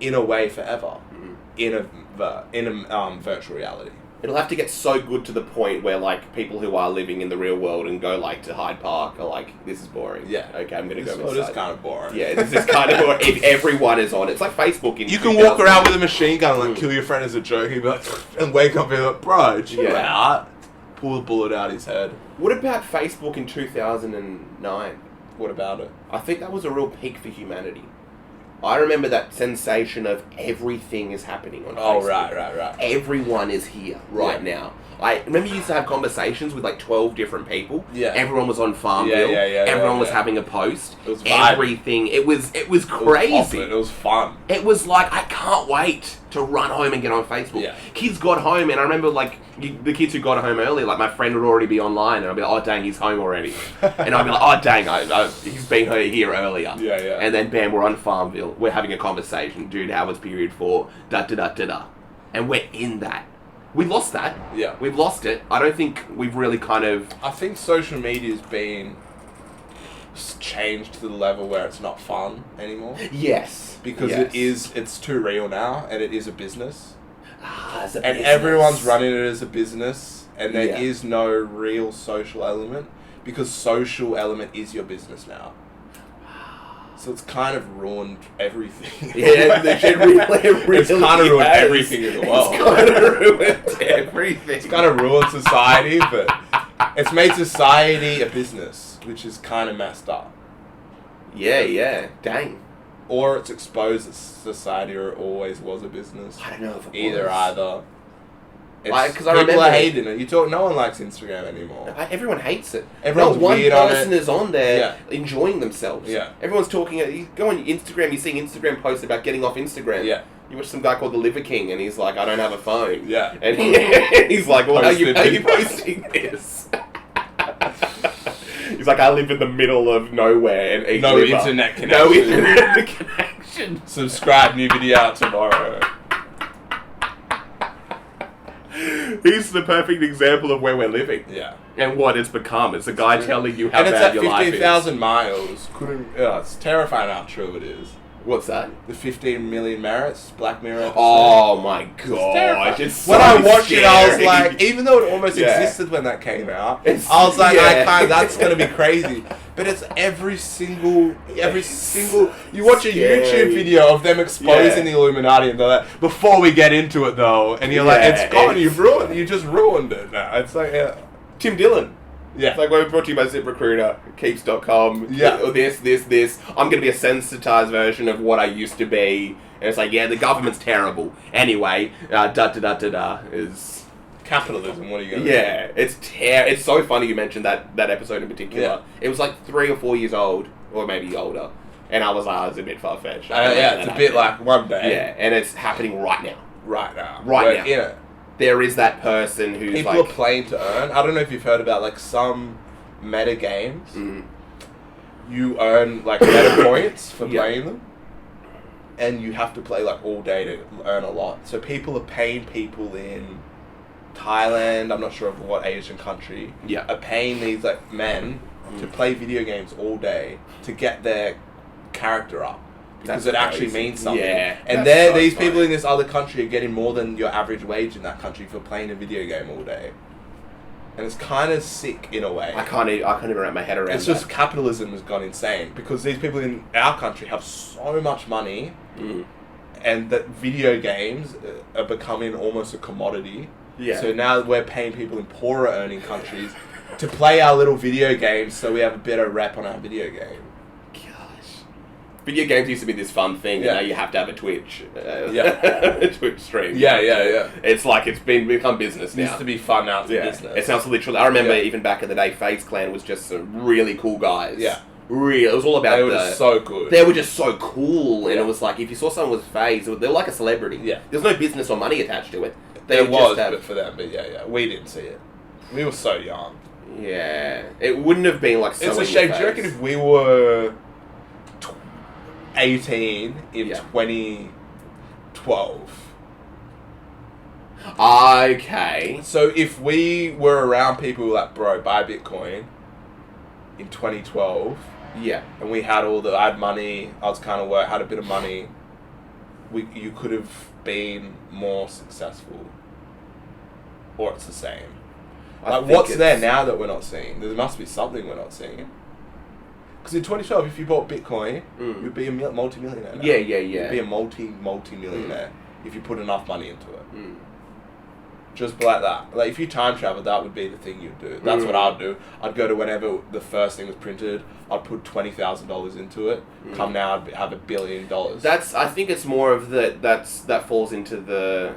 in a way forever in a virtual reality. It'll have to get so good to the point where like people who are living in the real world and go like to Hyde Park are like, this is boring. Yeah. Okay, I'm gonna This go world inside. is kind of boring. Yeah, this is kind of boring. If everyone is on it, it's like Facebook. In You can walk 2000. around with a machine gun and like kill your friend as a joke, and, be like, and wake up and be like, bro, chill Yeah. out. Pull the bullet out his head. What about Facebook in 2009? What about it? I think that was a real peak for humanity. I remember that sensation of everything is happening on Oh, Facebook. right. Everyone is here right now. I remember you used to have conversations with like 12 different people. Yeah. Everyone was on Farmville. Yeah, Everyone was yeah. having a post. It was vibing. Everything. It was crazy. It was fun. It was like, I can't wait to run home and get on Facebook. Yeah. Kids got home, and I remember like the kids who got home early, like my friend would already be online, and I'd be like, oh dang, he's home already. And I'd be like, oh dang, he's been here earlier. Yeah. And then bam, we're on Farmville. We're having a conversation. Dude, how was period 4? Da-da-da-da-da. And we're in that. We lost that. Yeah. We've lost it. I don't think we've really kind of... I think social media's been changed to the level where it's not fun anymore. Yes. Because it's too real now, and it is a business. It's a And business. everyone's running it as a business, and there Yeah. is no real social element, because social element is your business now. So it's kind of ruined everything. Yeah, it really It's kind of ruined has. everything as well. It's kind of ruined everything. It's kind of ruined society, but it's made society a business, which is kind of messed up. Yeah. Dang. Or it's exposed that society or it always was a business. I don't know if it Either. Because I people remember are hating it. No one likes Instagram anymore. Everyone hates it. Everyone's Not one weird on person it. is on there enjoying themselves. Yeah. Everyone's talking. You go on Instagram, you're seeing Instagram posts about getting off Instagram. Yeah. You watch some guy called the Liver King, and he's like, "I don't have a phone." Yeah. And he's like, "Well, how are you posting this?" He's like, "I live in the middle of nowhere and eat No liver. internet connection. No internet connection." Subscribe, new video out tomorrow. He's the perfect example of where we're living. Yeah. And what it's become. It's a guy telling you how and bad your it's life at is. 15,000 miles. It's terrifying how true it is. What's that? The 15 million merits, Black Mirror episode. Oh my god. It's when I watched it, I was like, even though it almost existed when that came out, I was like, that's going to be crazy. But it's every single, you watch a YouTube video of them exposing the Illuminati and they're like, before we get into it though, and you're like, it's gone, you just ruined it now. It's like, Tim Dillon. Yeah. It's like, we're brought to you by ZipRecruiter, Keeps.com. Yeah. This. I'm going to be a sensitized version of what I used to be. And it's like, the government's terrible. Anyway, is... Capitalism, what are you going to do? It's so funny you mentioned that episode in particular. Yeah. It was like 3 or 4 years old, or maybe older. And I was like, it's a bit far-fetched. It's a bit like one day. Yeah, and it's happening right now. Right now. Now. There is that person who's people are playing to earn. I don't know if you've heard about like some meta games. You earn like meta points for playing them, and you have to play like all day to earn a lot. So people are paying people in Thailand, I'm not sure of what Asian country, are paying these like men to play video games all day to get their character up. Because it actually means something. Yeah, and these people in this other country are getting more than your average wage in that country for playing a video game all day. And it's kind of sick in a way. I can't even wrap my head around It's just capitalism has gone insane. Because these people in our country have so much money and that video games are becoming almost a commodity. Yeah. So now we're paying people in poorer earning countries to play our little video games so we have a better rep on our video game. Video games used to be this fun thing, and now you have to have a Twitch, a Twitch stream. Yeah. It's like it's become business now. It used to be fun, now it's business. It sounds literally. I remember even back in the day, FaZe Clan was just some really cool guys. Yeah. It was all about. They were just so good. They were just so cool, and it was like if you saw someone with FaZe, they were like a celebrity. Yeah. There's no business or money attached to it. There was, but for them, we didn't see it. We were so young. Yeah, it wouldn't have been like so. It's a shame. Do you reckon if we were 18 in 2012. Okay. So if we were around people who were like, bro, buy Bitcoin in 2012. Yeah. And we had I had money, I was kind of had a bit of money. You could have been more successful. Or it's the same. Like, what's there now that we're not seeing? There must be something we're not seeing. Because in 2012, if you bought Bitcoin, you'd be a multi-millionaire now. Yeah. You'd be a multi-millionaire if you put enough money into it. Just like that. Like, if you time travel, that would be the thing you'd do. That's what I'd do. I'd go to whenever the first thing was printed, I'd put $20,000 into it. Come now, I'd have $1 billion. I think it's more of that falls into the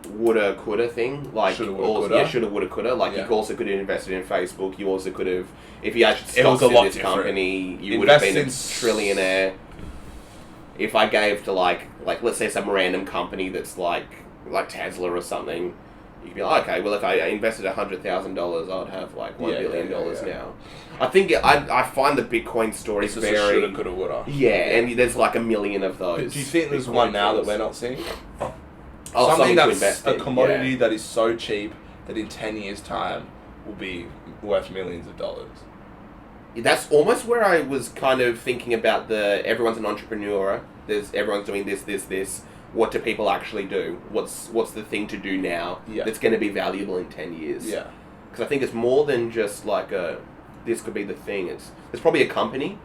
woulda, coulda thing. Like, shoulda, woulda, coulda. Like, you also could have invested in Facebook. You also could have, if you actually stocks in this company, you would have been a trillionaire. If I gave to like let's say some random company that's like Tesla or something, you could be like, okay, well if I invested $100,000, I'd have like $1 billion now. I think I find the Bitcoin story very shoulda, coulda, woulda. Yeah, and there's like 1 million of those. But do you think there's one now that we're not seeing? Something that's a commodity that is so cheap that in 10 years' time will be worth millions of dollars. That's almost where I was kind of thinking about everyone's an entrepreneur. Everyone's doing this. What do people actually do? What's the thing to do now that's going to be valuable in 10 years? Yeah. Because I think it's more than just like this could be the thing. It's probably a company.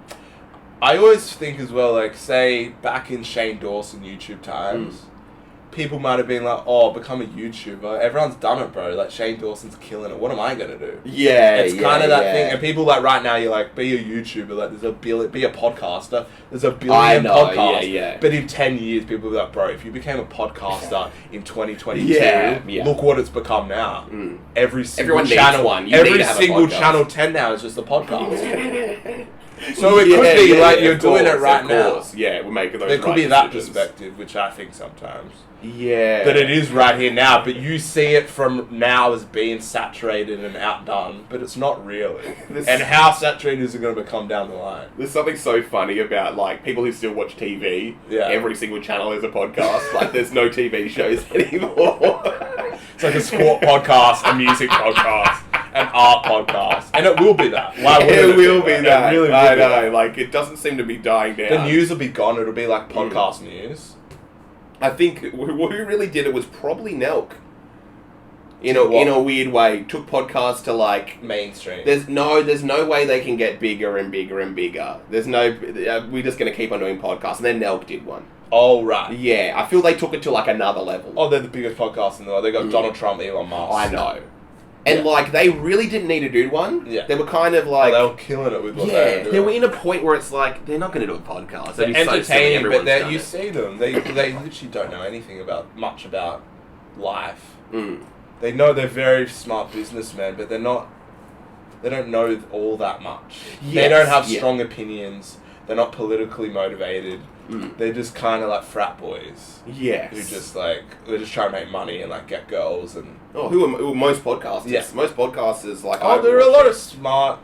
I always think as well, like say back in Shane Dawson YouTube times, people might have been like, oh, become a YouTuber. Everyone's done it, bro. Like, Shane Dawson's killing it. What am I going to do? Yeah, it's kind of that thing. And people, like, right now, you're like, be a YouTuber. Like, be a podcaster. There's a billion podcasts. But in 10 years, people will be like, bro, if you became a podcaster in 2022, look what it's become now. Every single channel, every single channel 10 now is just a podcast. So it could be like you're doing it right now. Yeah, we're making those. There could be that perspective, which I think sometimes. Yeah. That it is right here now, but you see it from now as being saturated and outdone, but it's not really. And how saturated is it going to become down the line? There's something so funny about, like, people who still watch TV. Yeah. Every single channel is a podcast. Like, there's no TV shows anymore. It's like a sport podcast, a music podcast, an art podcast. And it will be that. Why would it will be that. It really will be that. Like, it doesn't seem to be dying down. The news will be gone. It'll be like podcast news. I think who really did it was probably Nelk. In a weird way, took podcasts to like mainstream. There's no way they can get bigger and bigger and bigger. We're just gonna keep on doing podcasts, and then Nelk did one. Oh right. Yeah, I feel they took it to like another level. Oh, they're the biggest podcast in the world. They got Donald Trump, Elon Musk. I know. And like they really didn't need to do one. Yeah. They were kind of like they were killing it with what they were doing. They were in a point where it's like they're not going to do a podcast. They're entertaining, but you see them. They literally don't know anything much about life. They know they're very smart businessmen, but they're not. They don't know all that much. Yes, they don't have strong opinions. They're not politically motivated. They're just kind of like frat boys. Yes. Who just like they're just trying to make money and like get girls and. Who are most podcasters? Yes. Most podcasters like. There are a lot of smart.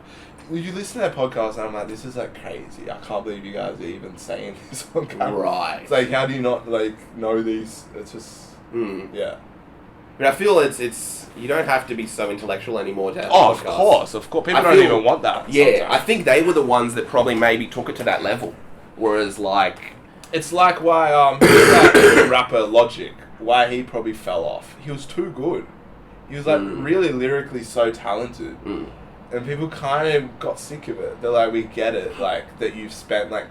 You listen to their podcast and I'm like, this is like crazy. I can't believe you guys are even saying this on camera. Right. It's like, how do you not like know these? It's just yeah. But I feel it's you don't have to be so intellectual anymore to have of course. People don't even want that. Yeah, sometimes. I think they were the ones that probably maybe took it to that level. Whereas like, it's like why that rapper Logic, why he probably fell off. He was too good. He was like really lyrically so talented, and people kind of got sick of it. They're like, we get it, like that you've spent like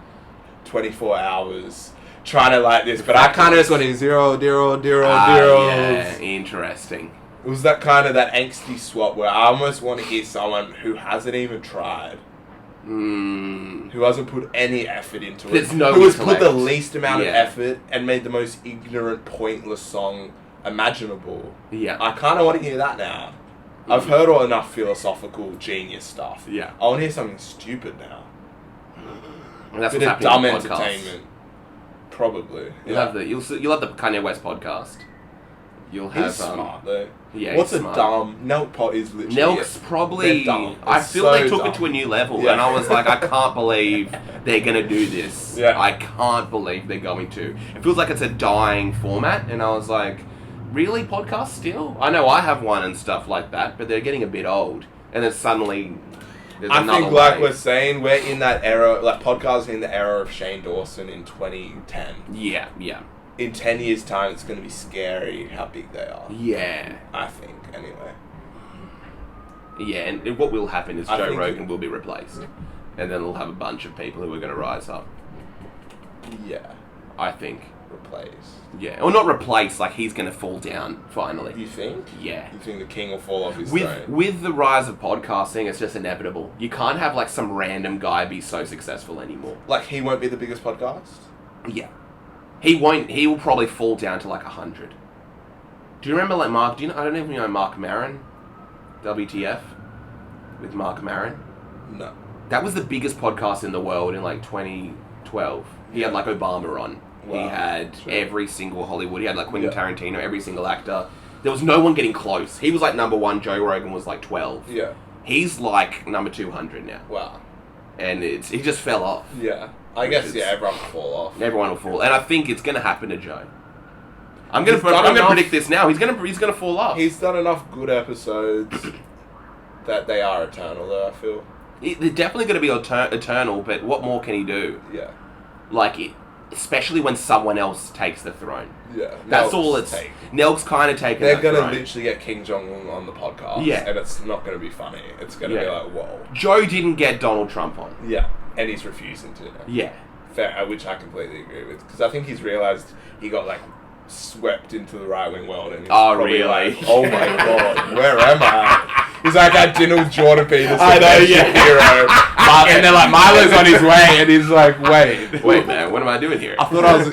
24 hours. Trying to like this, but I kind of just went in zero. Yeah, interesting. It was that kind of that angsty swap where I almost want to hear someone who hasn't even tried, who hasn't put any effort into it, who has put the least amount of effort and made the most ignorant, pointless song imaginable. Yeah, I kind of want to hear that now. I've heard all enough philosophical genius stuff. Yeah, I want to hear something stupid now. And that's a bit of dumb entertainment. Probably. You'll have the Kanye West podcast. You'll have He's smart though. Yeah. What's a dumb Nelk pot is literally Nelk's probably I feel they took it to a new level and I was like, I can't believe they're gonna do this. Yeah. I can't believe they're going to. It feels like it's a dying format and I was like, really, podcasts still? I know I have one and stuff like that, but they're getting a bit old. And then suddenly I think, like we're saying, we're in that era, like podcasting in the era of Shane Dawson in 2010. Yeah. In 10 years' time, it's going to be scary how big they are. Yeah. I think, anyway. Yeah, and what will happen is Joe Rogan will be replaced. And then we'll have a bunch of people who are going to rise up. Yeah. I think. Replace. Yeah. Or not replace, like he's going to fall down, finally. You think? Yeah. You think the king will fall off his throne? With the rise of podcasting, it's just inevitable. You can't have like some random guy be so successful anymore. Like he won't be the biggest podcast? Yeah. He won't. He will probably fall down to like 100. Do you remember like Mark? I don't even know Mark Maron? WTF? With Mark Maron? No. That was the biggest podcast in the world in like 2012. He had like Obama on. Wow. He had every single Hollywood. He had like Quentin Tarantino, every single actor. There was no one getting close. He was like number 1. Joe Rogan was like 12. Yeah. He's like number 200 now. Wow. And he just fell off. Yeah. I guess everyone will fall off. Everyone will fall, and I think it's going to happen to Joe. I'm going to predict this now. He's going to fall off. He's done enough good episodes that they are eternal, though. I feel they're definitely going to be eternal. But what more can he do? Yeah. Like especially when someone else takes the throne. Yeah. That's all it's. Nelk's kind of taken. They're going to literally get King Jong-un on the podcast. Yeah. And it's not going to be funny. It's going to be like, whoa. Joe didn't get Donald Trump on. Yeah. And he's refusing to. Yeah. Fair, which I completely agree with. Because I think he's realised he got like swept into the right-wing world. And he's Oh, probably really? like, oh my god, where am I? He's like, I had dinner with Jordan Peterson. I know, he's yeah. a hero. And they're like, Milo's on his way, and he's like, wait, man, what am I doing here? I thought I was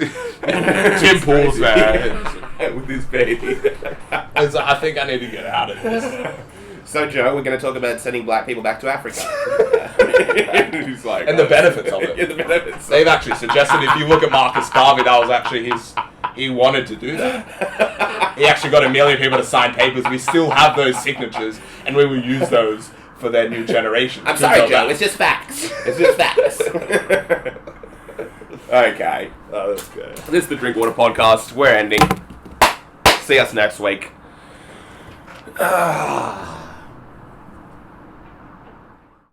Tim Pool's man with his baby. He's like, I think I need to get out of this. So, Joe, we're going to talk about sending black people back to Africa. He's like, And the benefits of it. Yeah, the benefits. They've actually suggested, if you look at Marcus Garvey, that was actually he wanted to do that. He actually got 1 million people to sign papers. We still have those signatures, and we will use those for their new generation. I'm sorry, Joe. It's just facts. It's just facts. Okay. Oh, that's good. This is the Drinkwater Podcast. We're ending. See us next week.